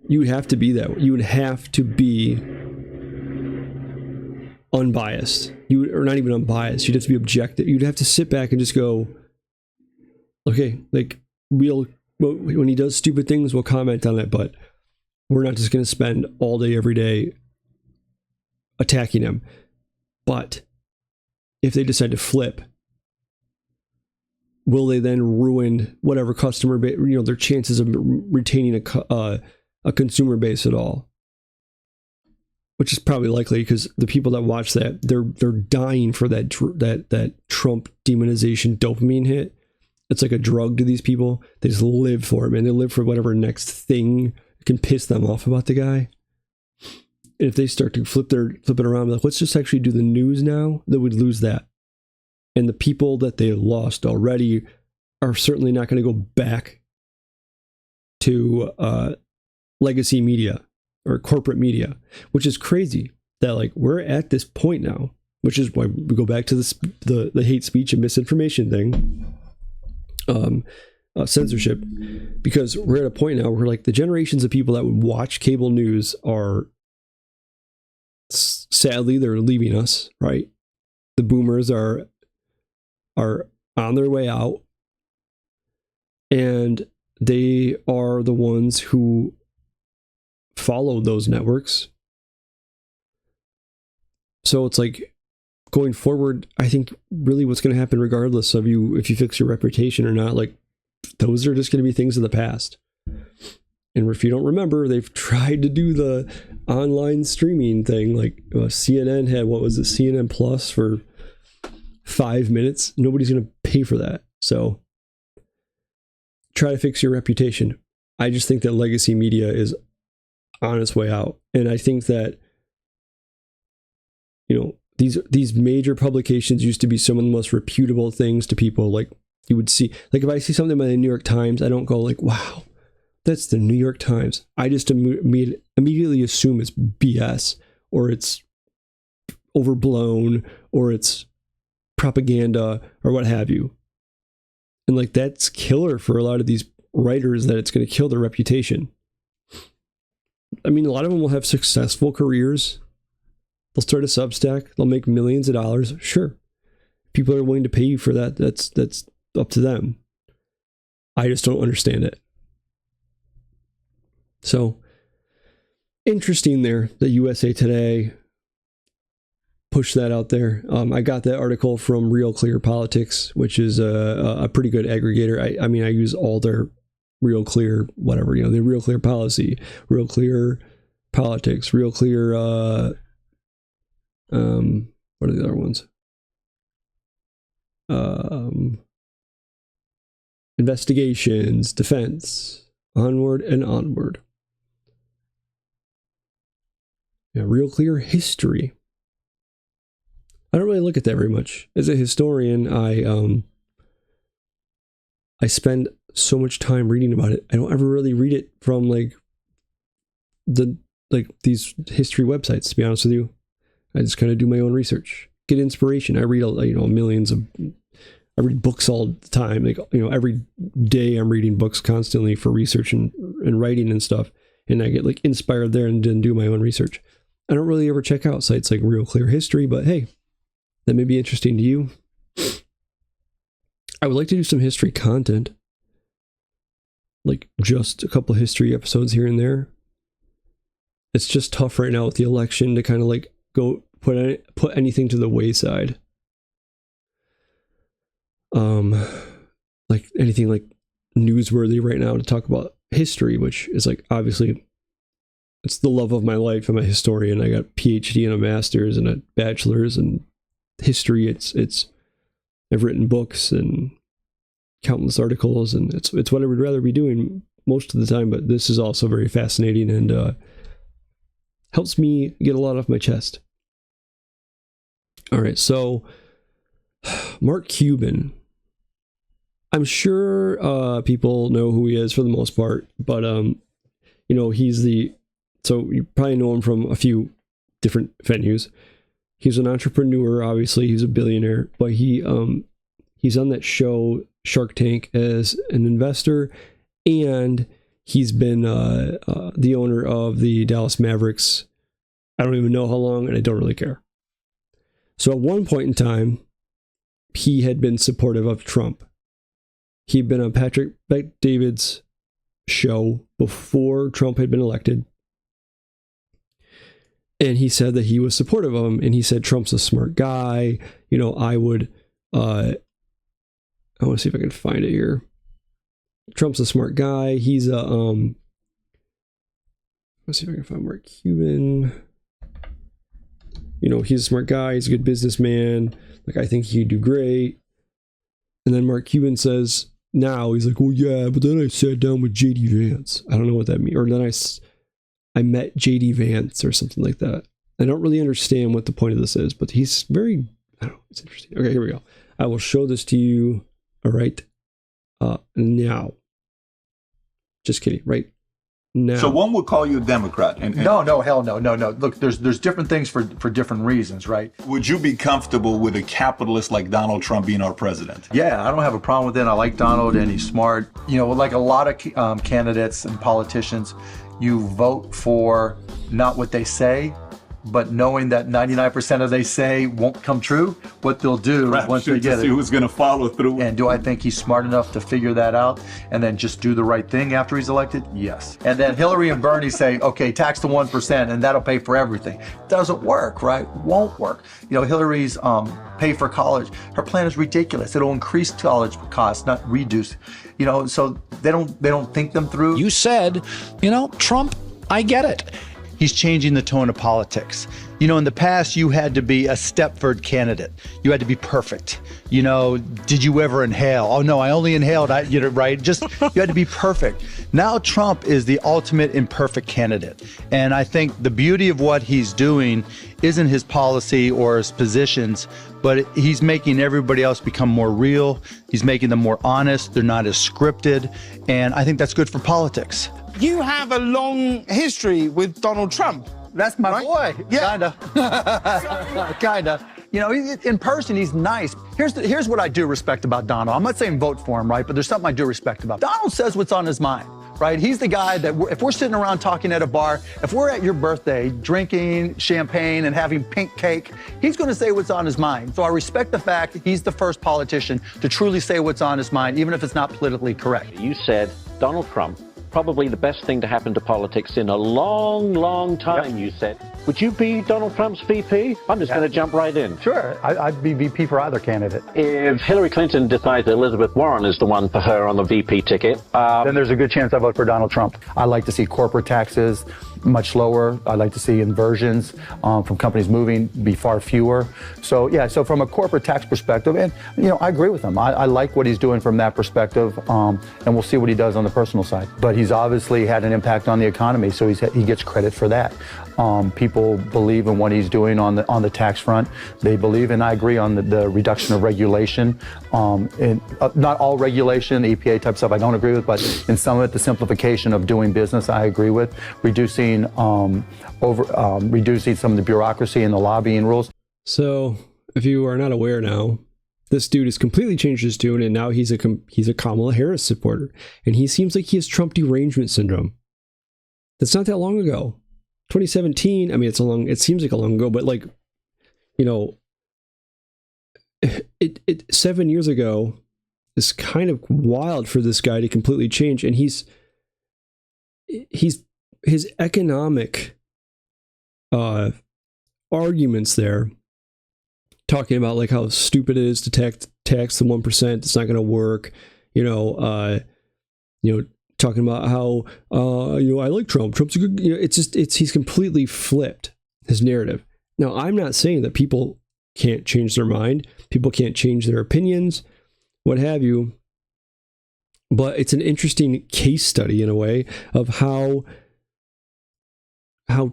you would have to be that way. You would have to be unbiased. Or not even unbiased. You'd have to be objective. You'd have to sit back and just go, okay, like when he does stupid things, we'll comment on it, but we're not just going to spend all day, every day attacking him. But if they decide to flip, will they then ruin whatever customer base, their chances of retaining a consumer base at all? Which is probably likely, because the people that watch that, they're dying for that Trump demonization dopamine hit. It's like a drug to these people. They just live for it, man. They live for whatever next thing can piss them off about the guy. And if they start to flip it around, like, let's just actually do the news now, they would lose that. And the people that they lost already are certainly not going to go back to legacy media or corporate media, which is crazy that, like, we're at this point now, which is why we go back to the hate speech and misinformation thing. Censorship, because we're at a point now where, like, the generations of people that would watch cable news are, sadly, they're leaving us, right? The boomers are on their way out, and they are the ones who follow those networks. So it's like, going forward, I think really what's going to happen, regardless of if you fix your reputation or not, like, those are just going to be things of the past. And if you don't remember, they've tried to do the online streaming thing. Like, CNN had, what was it, CNN Plus for 5 minutes. Nobody's going to pay for that. So try to fix your reputation. I just think that legacy media is on its way out. And I think that, these major publications used to be some of the most reputable things to people. Like, you would see, like, if I see something by the New York Times, I don't go like, wow, that's the New York Times. I just immediately assume it's BS, or it's overblown, or it's propaganda, or what have you. And, like, that's killer for a lot of these writers, that it's going to kill their reputation. I mean, a lot of them will have successful careers, They'll start a Substack. They'll make millions of dollars. Sure. People are willing to pay you for that. That's up to them. I just don't understand it. So, interesting there that USA Today pushed that out there. I got that article from Real Clear Politics, which is a pretty good aggregator. I mean, I use all their Real Clear, whatever, the Real Clear Policy, Real Clear Politics, Real Clear, what are the other ones? Investigations, defense, onward and onward. Yeah, Real Clear History. I don't really look at that very much. As a historian, I spend so much time reading about it. I don't ever really read it from these history websites, to be honest with you. I just kind of do my own research, get inspiration. I read I read books all the time. Every day I'm reading books constantly for research and writing and stuff. And I get inspired there and then do my own research. I don't really ever check out sites like Real Clear History, but hey, that may be interesting to you. I would like to do some history content, like just a couple of history episodes here and there. It's just tough right now with the election to kind of go put anything to the wayside. Like anything newsworthy right now to talk about history, which is obviously it's the love of my life. I'm a historian. I got a PhD and a master's and a bachelor's in history. I've written books and countless articles, and it's what I would rather be doing most of the time, but this is also very fascinating and helps me get a lot off my chest. All right, so Mark Cuban. I'm sure people know who he is for the most part, but so you probably know him from a few different venues. He's an entrepreneur, obviously. He's a billionaire, but he's on that show Shark Tank as an investor, and he's been the owner of the Dallas Mavericks. I don't even know how long, and I don't really care. So at one point in time, he had been supportive of Trump. He'd been on Patrick Bet-David's show before Trump had been elected. And he said that he was supportive of him. And he said, Trump's a smart guy. I want to see if I can find it here. Trump's a smart guy. He's let's see if I can find Mark Cuban. He's a smart guy. He's a good businessman. I think he'd do great. And then Mark Cuban says, now he's like, well, yeah, but then I sat down with JD Vance. I don't know what that means. Or then I met JD Vance or something like that. I don't really understand what the point of this is, but he's very, I don't know, it's interesting. Okay, here we go. I will show this to you. All right. Now. Just kidding, right? Now. So one would call you a Democrat. No, hell no. Look, there's different things for different reasons, right? Would you be comfortable with a capitalist like Donald Trump being our president? Yeah, I don't have a problem with it. I like Donald and he's smart. Like a lot of candidates and politicians, you vote for not what they say, but knowing that 99% of they say won't come true, what they'll do once they get it. See who's going to follow through. And do I think he's smart enough to figure that out and then just do the right thing after he's elected? Yes. And then Hillary and Bernie say, okay, tax the 1% and that'll pay for everything. Doesn't work, right? Won't work. Hillary's pay for college. Her plan is ridiculous. It'll increase college costs, not reduce. So they don't think them through. You said, Trump, I get it. He's changing the tone of politics. In the past, you had to be a Stepford candidate. You had to be perfect. Did you ever inhale? Oh, no, I only inhaled. Right? Just, you had to be perfect. Now Trump is the ultimate imperfect candidate. And I think the beauty of what he's doing isn't his policy or his positions, but he's making everybody else become more real. He's making them more honest. They're not as scripted. And I think that's good for politics. You have a long history with Donald Trump. That's my boy. Yeah. Kinda. In person, he's nice. Here's what I do respect about Donald. I'm not saying vote for him, right? But there's something I do respect about. Donald says what's on his mind. right? He's the guy that if we're sitting around talking at a bar, if we're at your birthday drinking champagne and having pink cake, he's going to say what's on his mind. So I respect the fact that he's the first politician to truly say what's on his mind, even if it's not politically correct. You said Donald Trump, probably the best thing to happen to politics in a long, long time, you said. Would you be Donald Trump's VP? I'm just going to jump right in. Sure, I'd be VP for either candidate. If Hillary Clinton decides that Elizabeth Warren is the one for her on the VP ticket, then there's a good chance I vote for Donald Trump. I like to see corporate taxes much lower. I like to see inversions from companies moving be far fewer. So yeah, so from a corporate tax perspective, and I agree with him. I like what he's doing from that perspective, and we'll see what he does on the personal side. But he's obviously had an impact on the economy, so he gets credit for that. People believe in what he's doing on the tax front. They believe, and I agree on the reduction of regulation. And not all regulation, EPA type stuff, I don't agree with, but in some of it, the simplification of doing business, I agree with. Reducing some of the bureaucracy and the lobbying rules. So, if you are not aware now, this dude has completely changed his tune, and now he's a Kamala Harris supporter, and he seems like he has Trump derangement syndrome. That's not that long ago. 2017. I mean, it seems like a long ago, but 7 years ago is kind of wild for this guy to completely change, and he's his economic arguments there, talking about like how stupid it is to tax the 1%. It's not going to work. Talking about how I like Trump. Trump's a good. He's completely flipped his narrative. Now, I'm not saying that people can't change their mind. People can't change their opinions, what have you. But it's an interesting case study in a way of how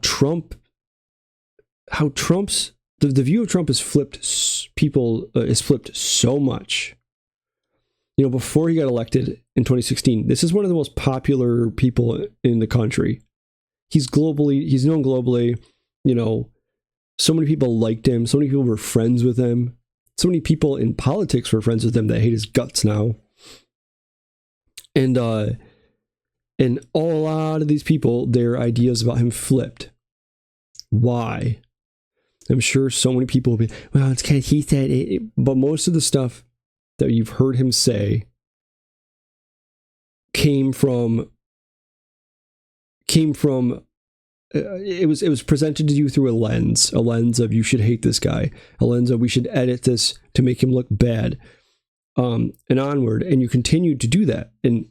Trump's the view of Trump has flipped so much. Before he got elected in 2016, this is one of the most popular people in the country. He's known globally. So many people liked him. So many people were friends with him. So many people in politics were friends with him that hate his guts now. And a lot of these people, their ideas about him flipped. Why? I'm sure so many people will be, well, it's kind of, he said it. But most of the stuff that you've heard him say came from it was presented to you through a lens of you should hate this guy, a lens of we should edit this to make him look bad, and onward, and you continue to do that, and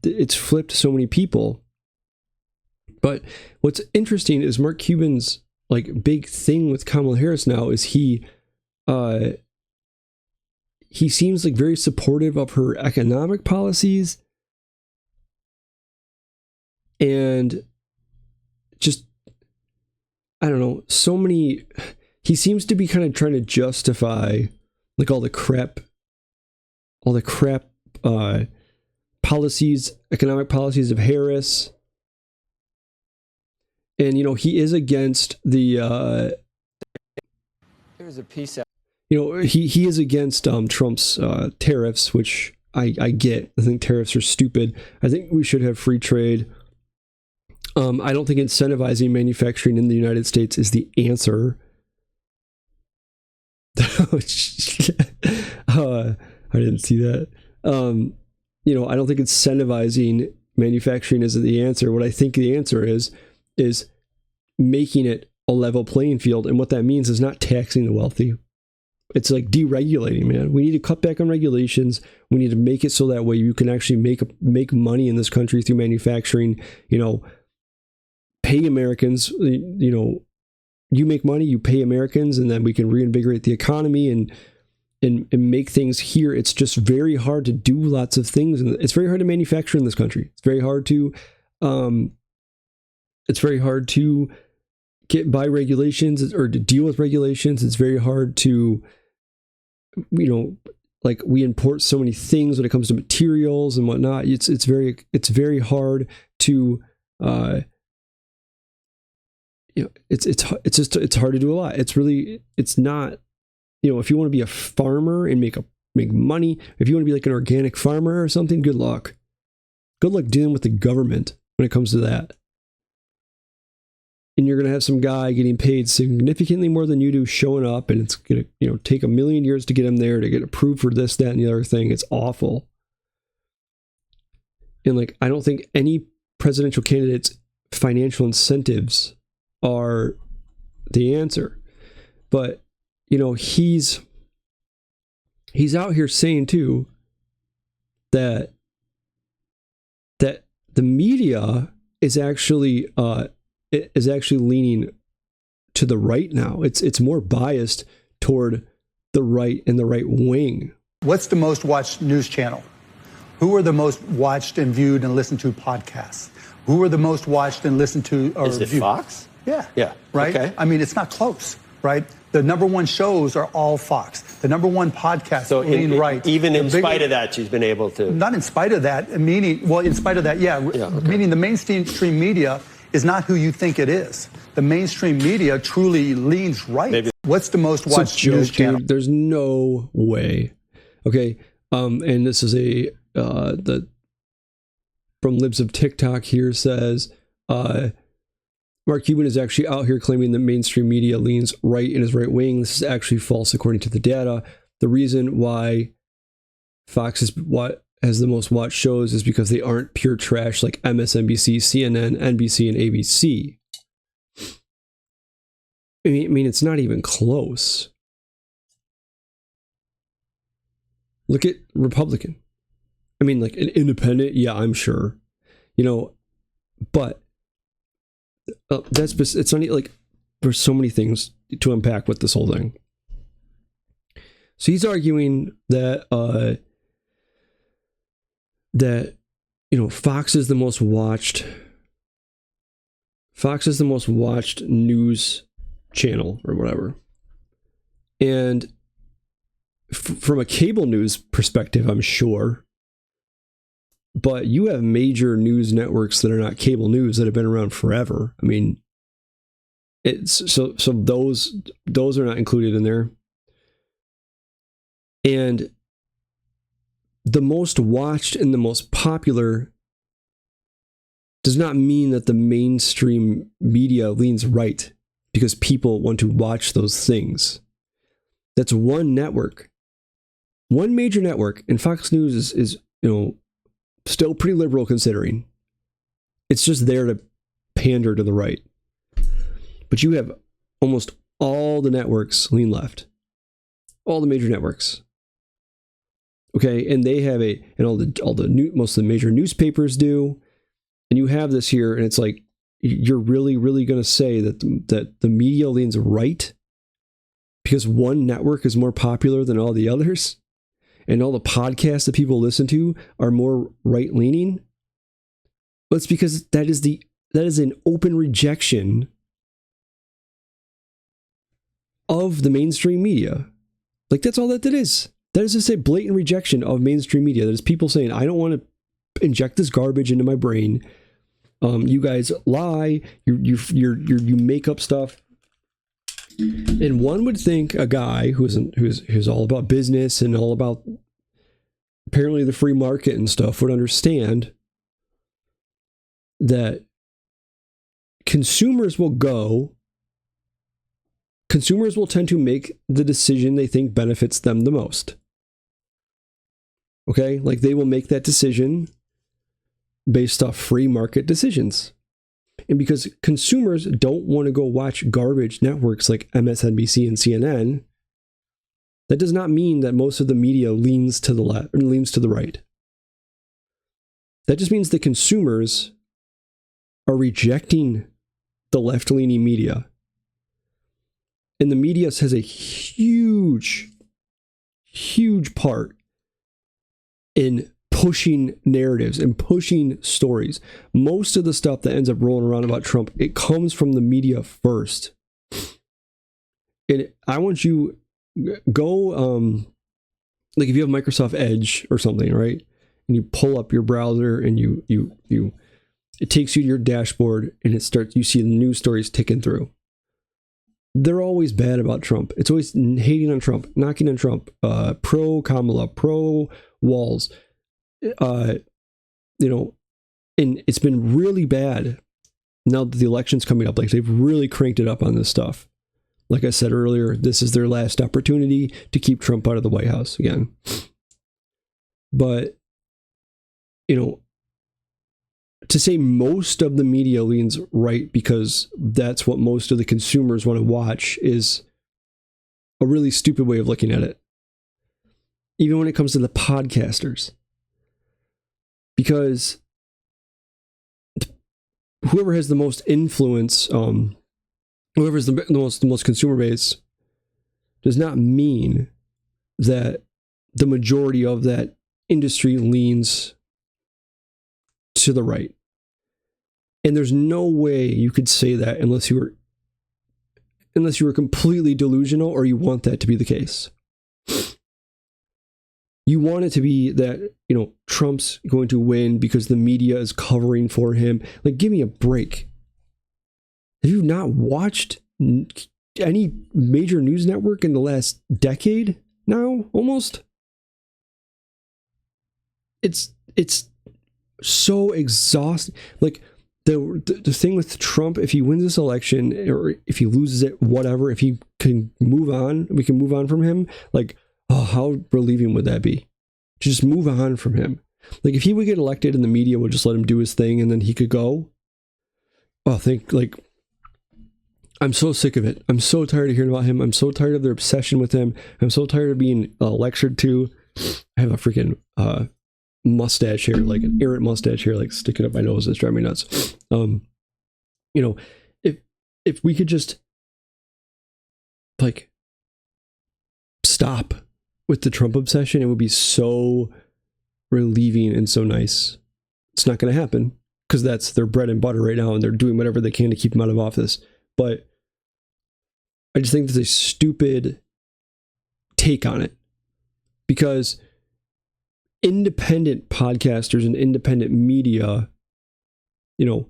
it's flipped so many people. But what's interesting is Mark Cuban's big thing with Kamala Harris now is he seems very supportive of her economic policies, and just, I don't know, he seems to be kind of trying to justify all the crap policies, economic policies of Harris. And, he is against the, There's a piece out. He is against Trump's tariffs, which I get. I think tariffs are stupid. I think we should have free trade. I don't think incentivizing manufacturing in the United States is the answer. I didn't see that. I don't think incentivizing manufacturing is the answer. What I think the answer is making it a level playing field. And what that means is not taxing the wealthy. It's deregulating, man. We need to cut back on regulations. We need to make it so that way you can actually make money in this country through manufacturing. Pay Americans. You make money, you pay Americans, and then we can reinvigorate the economy and make things here. It's just very hard to do lots of things, and it's very hard to manufacture in this country. It's very hard to get by regulations or to deal with regulations. It's very hard to, we import so many things when it comes to materials and whatnot. It's very hard to, it's hard to do a lot. It's not, if you want to be a farmer and make money, if you want to be an organic farmer or something, good luck. Good luck dealing with the government when it comes to that. And you're going to have some guy getting paid significantly more than you do showing up, and it's going to, take a million years to get him there to get approved for this, that, and the other thing. It's awful. And like, I don't think any presidential candidate's financial incentives are the answer. But, he's out here saying too that the media is actually leaning to the right now. It's more biased toward the right and the right wing. What's the most watched news channel? Who are the most watched and viewed and listened to podcasts? Who are the most watched and listened to or Is it viewed? Fox? Yeah. Yeah. Right? Okay. I mean, it's not close, right? The number one shows are all Fox. The number one podcast, So lean right. even in The big- spite of that, she's been able to. Not in spite of that, in spite of that, meaning the mainstream media is not who you think it is. The mainstream media truly leans right. Maybe. What's the most It's a watched joke, news channel? dude. There's no way. Okay. And this is the from Libs of TikTok here says, Mark Cuban is actually out here claiming that mainstream media leans right and is right wing. This is actually false according to the data. The reason why Fox is what has the most watched shows is because they aren't pure trash like MSNBC, CNN, NBC, and ABC. I mean, it's not even close. Look at Republican. I mean, like an independent, yeah, I'm sure. But it's not like there's so many things to unpack with this whole thing. So he's arguing that Fox is the most watched news channel or whatever. And from a cable news perspective, I'm sure. But you have major news networks that are not cable news that have been around forever. I mean, it's so those are not included in there. And the most watched and the most popular does not mean that the mainstream media leans right because people want to watch those things. That's one network, one major network, and Fox News is still pretty liberal considering. It's just there to pander to the right. But you have almost all the networks lean left. All the major networks. Okay, and they have most of the major newspapers do. And you have this here, and it's like, you're really, really going to say that the media leans right because one network is more popular than all the others? And all the podcasts that people listen to are more right-leaning? Well, it's because that is an open rejection of the mainstream media. Like, that's all that is. That is just a blatant rejection of mainstream media. That is people saying, I don't want to inject this garbage into my brain. You guys lie. You make up stuff. And one would think a guy who's all about business and all about apparently the free market and stuff would understand that consumers will tend to make the decision they think benefits them the most. Okay? Like, they will make that decision based off free market decisions. And because consumers don't want to go watch garbage networks like MSNBC and CNN, that does not mean that most of the media leans to the left or leans to the right. That just means the consumers are rejecting the left-leaning media. And the media has a huge part in pushing narratives and pushing stories. Most of the stuff that ends up rolling around about Trump, it comes from the media first. And I want you go, like if you have Microsoft Edge or something, right? And you pull up your browser and it takes you to your dashboard and you see the news stories ticking through. They're always bad about Trump. It's always hating on Trump, knocking on Trump, pro Kamala, pro Walls. And it's been really bad now that the election's coming up. Like, they've really cranked it up on this stuff. Like I said earlier, this is their last opportunity to keep Trump out of the White House again. But, you know, to say most of the media leans right because that's what most of the consumers want to watch is a really stupid way of looking at it. Even when it comes to the podcasters. Because whoever has the most influence, whoever is the most consumer base, does not mean that the majority of that industry leans to the right. And there's no way you could say that unless you were completely delusional or you want that to be the case. You want it to be that, you know, Trump's going to win because the media is covering for him. Like, give me a break. Have you not watched any major news network in the last decade now, almost? It's so exhausting. Like, the thing with Trump, if he wins this election or if he loses it, whatever, if he can move on, we can move on from him. Like, oh, how relieving would that be? Just move on from him. Like, if he would get elected and the media would just let him do his thing and then he could go. Oh, I'm so sick of it. I'm so tired of hearing about him. I'm so tired of their obsession with him. I'm so tired of being lectured to. I have a freaking mustache here, like an errant mustache here, like sticking up my nose. It's driving me nuts. You know, if we could just like stop with the Trump obsession, it would be so relieving and so nice. It's not going to happen because that's their bread and butter right now, and they're doing whatever they can to keep him out of office. But I just think that's a stupid take on it, because independent podcasters and independent media, you know,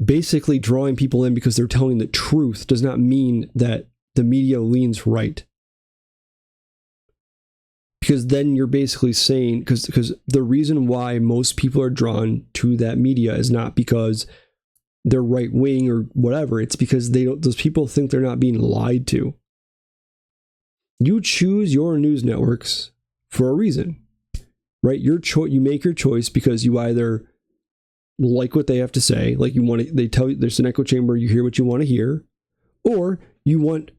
basically drawing people in because they're telling the truth does not mean that the media leans right. Because then you're basically saying, because the reason why most people are drawn to that media is not because they're right wing or whatever. It's because those people think they're not being lied to. You choose your news networks for a reason, right? You make your choice because you either like what they have to say, like they tell you there's an echo chamber, you hear what you want to hear, or you want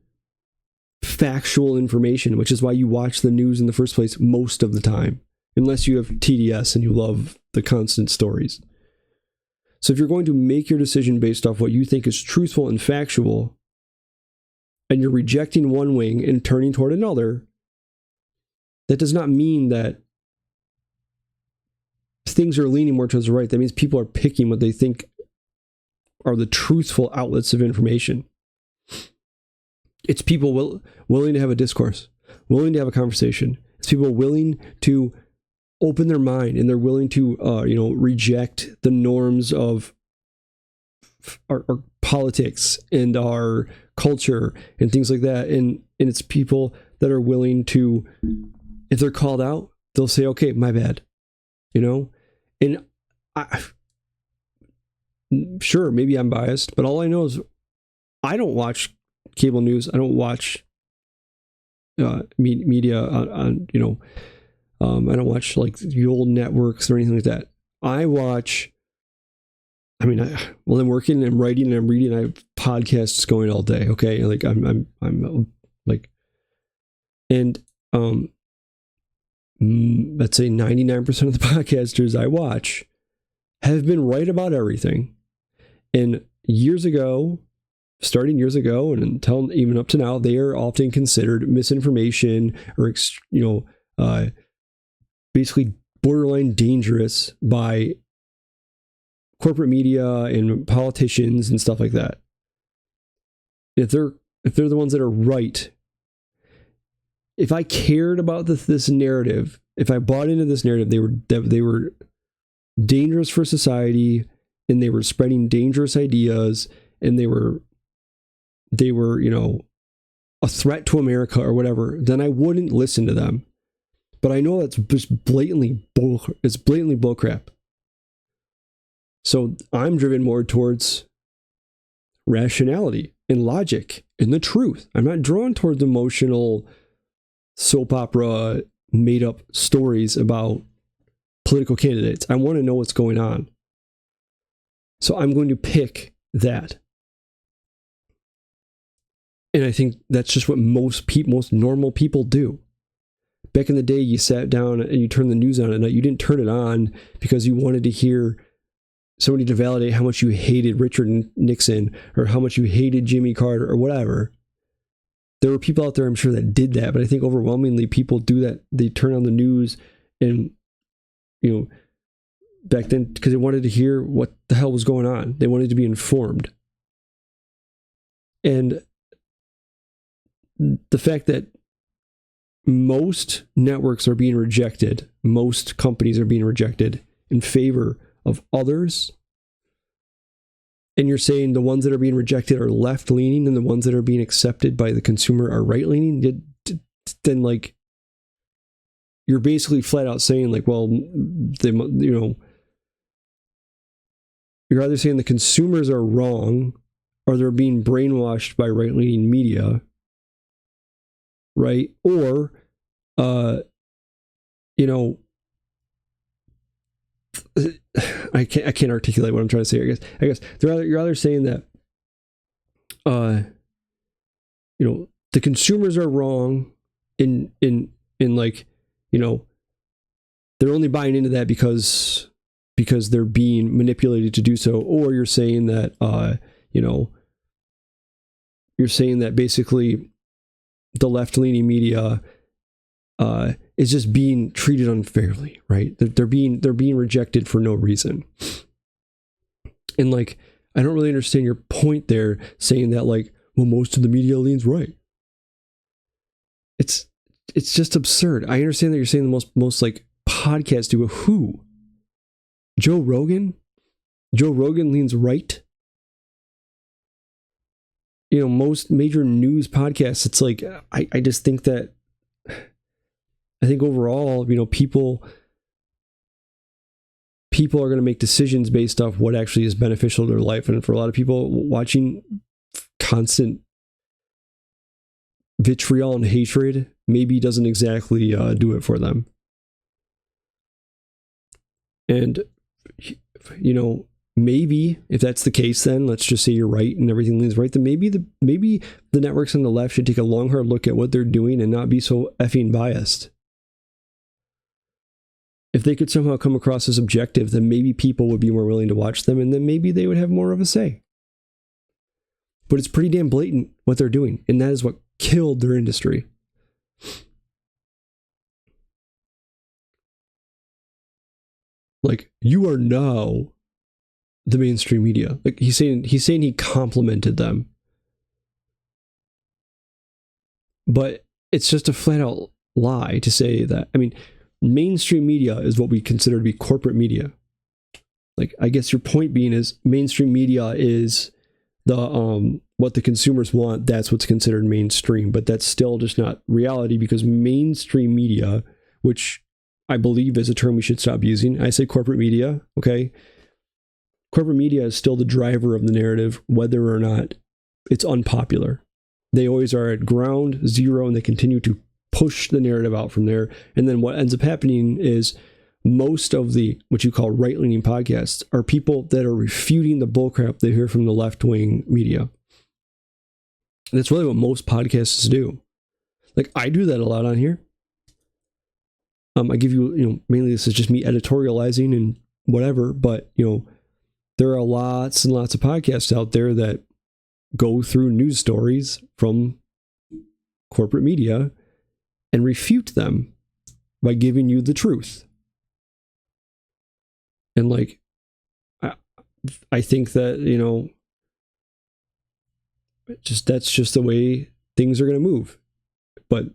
factual information, which is why you watch the news in the first place most of the time, unless you have TDS and you love the constant stories. So if you're going to make your decision based off what you think is truthful and factual, and you're rejecting one wing and turning toward another, that does not mean that things are leaning more towards the right. That means people are picking what they think are the truthful outlets of information. It's people willing to have a discourse, willing to have a conversation. It's people willing to open their mind, and they're willing to, reject the norms of our politics and our culture and things like that. And it's people that are willing to, if they're called out, they'll say, okay, my bad, you know? And sure, maybe I'm biased, but all I know is I don't watch cable news. I don't watch media on I don't watch like the old networks or anything like that. I watch, I'm working and writing and I'm reading, I have podcasts going all day. Okay. Like I'm like, and let's say 99% of the podcasters I watch have been right about everything. And starting years ago and until even up to now, they are often considered misinformation or, basically borderline dangerous by corporate media and politicians and stuff like that. If they're the ones that are right, if I cared about this narrative, if I bought into this narrative, they were dangerous for society and they were spreading dangerous ideas and they were a threat to America or whatever, then I wouldn't listen to them. But I know that's just blatantly bullcrap. So I'm driven more towards rationality and logic and the truth. I'm not drawn towards emotional soap opera made up stories about political candidates. I want to know what's going on. So I'm going to pick that. And I think that's just what most normal people do. Back in the day, you sat down and you turned the news on at night. You didn't turn it on because you wanted to hear somebody to validate how much you hated Richard Nixon or how much you hated Jimmy Carter or whatever. There were people out there, I'm sure, that did that, but I think overwhelmingly people do that. They turn on the news and, back then, because they wanted to hear what the hell was going on. They wanted to be informed. And the fact that most networks are being rejected, most companies are being rejected in favor of others, and you're saying the ones that are being rejected are left-leaning and the ones that are being accepted by the consumer are right-leaning, then like you're basically flat out saying like, well, you're either saying the consumers are wrong or they're being brainwashed by right-leaning media, right? Or, I can't articulate what I'm trying to say. I guess you're either saying that, the consumers are wrong in like, they're only buying into that because they're being manipulated to do so, or you're saying that, you're saying that basically the left-leaning media is just being treated unfairly, right? They're being rejected for no reason. And like, I don't really understand your point there, saying that like, well, most of the media leans right. It's just absurd. I understand that you're saying the most like podcasts do, but who? Joe Rogan? Joe Rogan leans right. Most major news podcasts, it's like, I just think that, I think overall, people are going to make decisions based off what actually is beneficial to their life. And for a lot of people, watching constant vitriol and hatred maybe doesn't exactly do it for them. And, maybe if that's the case, then let's just say you're right and everything leans right, then maybe the networks on the left should take a long, hard look at what they're doing and not be so effing biased. If they could somehow come across as objective, then maybe people would be more willing to watch them, and then maybe they would have more of a say. But it's pretty damn blatant what they're doing, and that is what killed their industry. Like, you are now the mainstream media. Like he's saying he complimented them. But it's just a flat out lie to say that. I mean, mainstream media is what we consider to be corporate media. Like, I guess your point being is mainstream media is the what the consumers want. That's what's considered mainstream, but that's still just not reality, because mainstream media, which I believe is a term we should stop using. I say corporate media, okay? Corporate media is still the driver of the narrative, whether or not it's unpopular. They always are at ground zero, and they continue to push the narrative out from there. And then what ends up happening is most of the, what you call right-leaning podcasts, are people that are refuting the bullcrap they hear from the left-wing media. And that's really what most podcasts do. Like, I do that a lot on here. I give you, mainly this is just me editorializing and whatever, but, there are lots and lots of podcasts out there that go through news stories from corporate media and refute them by giving you the truth. And like, I think that, that's just the way things are going to move. But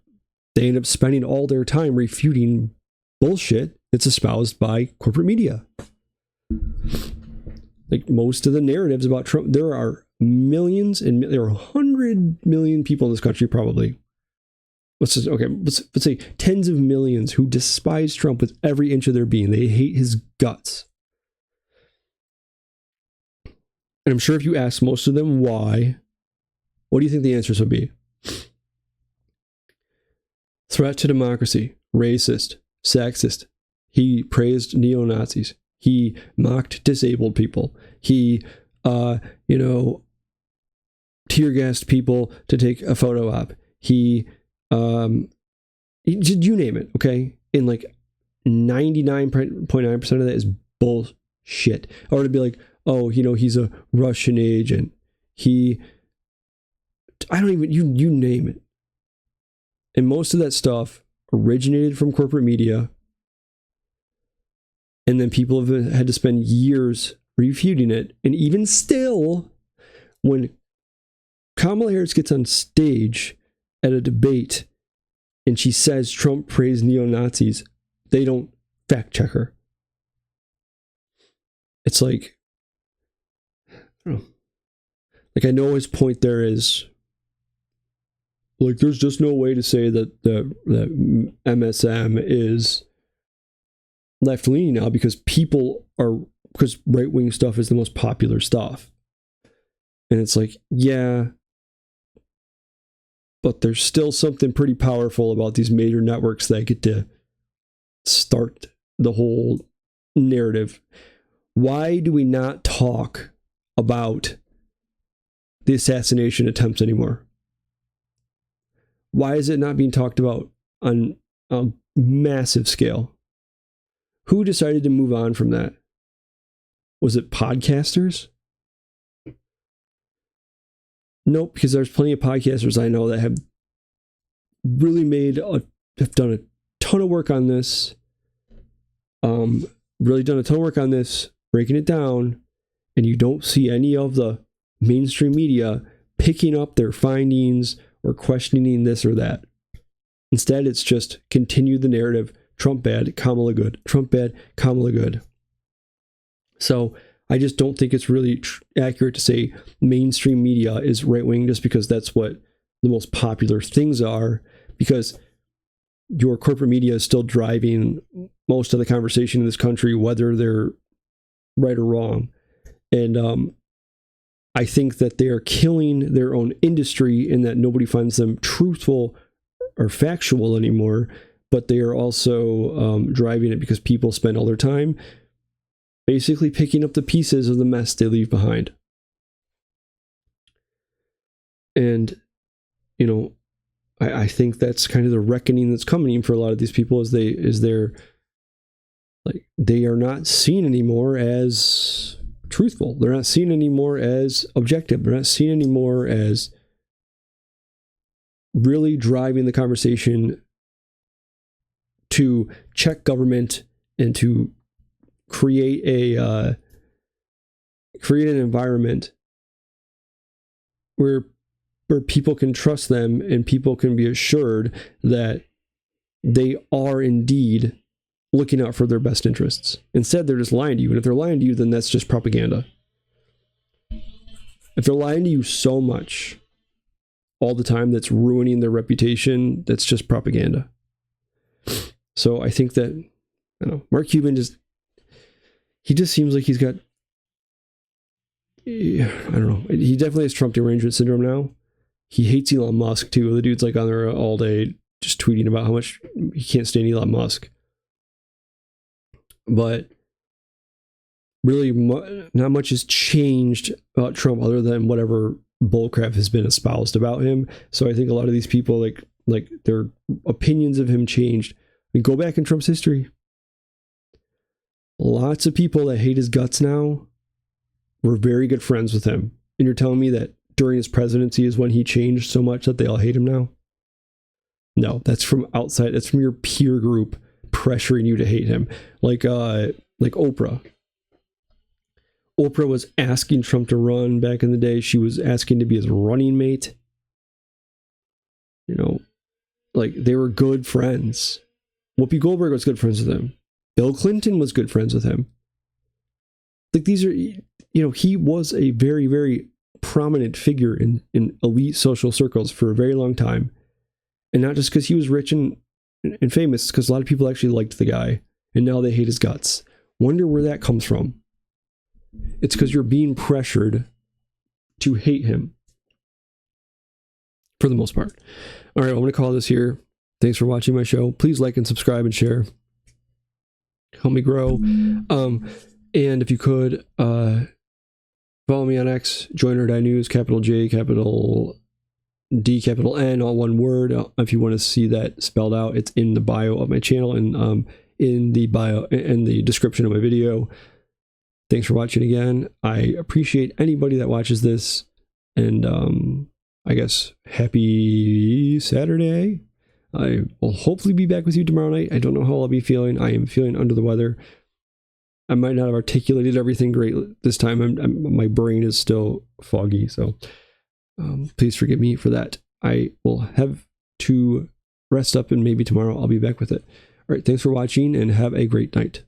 they end up spending all their time refuting bullshit that's espoused by corporate media. Like, most of the narratives about Trump, there are millions and there are 100 million people in this country, probably. Let's say tens of millions who despise Trump with every inch of their being. They hate his guts. And I'm sure if you ask most of them why, what do you think the answers would be? Threat to democracy, racist, sexist. He praised neo-Nazis. He mocked disabled people. He, tear gassed people to take a photo op. He you name it, okay? And like 99.9% of that is bullshit. Or to be like, oh, he's a Russian agent. You name it. And most of that stuff originated from corporate media. And then people have had to spend years refuting it. And even still, when Kamala Harris gets on stage at a debate and she says Trump praised neo-Nazis, they don't fact check her. It's like, I don't know. Like, I know his point there is, like, there's just no way to say that MSM is left-leaning now because right-wing stuff is the most popular stuff. And it's like, yeah, but there's still something pretty powerful about these major networks that get to start the whole narrative. Why do we not talk about the assassination attempts anymore? Why is it not being talked about on a massive scale? Who decided to move on from that? Was it podcasters? Nope, because there's plenty of podcasters I know that have really have done a ton of work on this. Breaking it down, and you don't see any of the mainstream media picking up their findings or questioning this or that. Instead, it's just continue the narrative. Trump bad, Kamala good. Trump bad, Kamala good. So I just don't think it's really accurate to say mainstream media is right-wing just because that's what the most popular things are, because your corporate media is still driving most of the conversation in this country, whether they're right or wrong. And I think that they are killing their own industry in that nobody finds them truthful or factual anymore, but they are also driving it because people spend all their time basically picking up the pieces of the mess they leave behind. And, I think that's kind of the reckoning that's coming for a lot of these people they are not seen anymore as truthful. They're not seen anymore as objective. They're not seen anymore as really driving the conversation to check government and to create an environment where people can trust them and people can be assured that they are indeed looking out for their best interests. Instead, they're just lying to you. And if they're lying to you, then that's just propaganda. If they're lying to you so much all the time, that's ruining their reputation, that's just propaganda. So I think that, Mark Cuban he just seems like he's got, I don't know. He definitely has Trump derangement syndrome now. He hates Elon Musk too. The dude's like on there all day just tweeting about how much he can't stand Elon Musk. But really, not much has changed about Trump other than whatever bullcrap has been espoused about him. So I think a lot of these people, like their opinions of him changed. Go back in Trump's history. Lots of people that hate his guts now were very good friends with him. And you're telling me that during his presidency is when he changed so much that they all hate him now? No, that's from outside. That's from your peer group pressuring you to hate him. Like Oprah. Oprah was asking Trump to run back in the day. She was asking to be his running mate. They were good friends. Whoopi Goldberg was good friends with him. Bill Clinton was good friends with him. These are, he was a very, very prominent figure in elite social circles for a very long time. And not just because he was rich and famous, because a lot of people actually liked the guy. And now they hate his guts. Wonder where that comes from. It's because you're being pressured to hate him for the most part. All right, I'm going to call this here. Thanks for watching my show. Please like and subscribe and share. Help me grow. And if you could, follow me on X, Join or Die News, capital J, capital D, capital N, all one word. If you want to see that spelled out, it's in the bio of my channel and in the bio, in the description of my video. Thanks for watching again. I appreciate anybody that watches this, and I guess happy Saturday. I will hopefully be back with you tomorrow night. I don't know how I'll be feeling. I am feeling under the weather. I might not have articulated everything great this time. My brain is still foggy, so please forgive me for that. I will have to rest up, and maybe tomorrow I'll be back with it. All right, thanks for watching, and have a great night.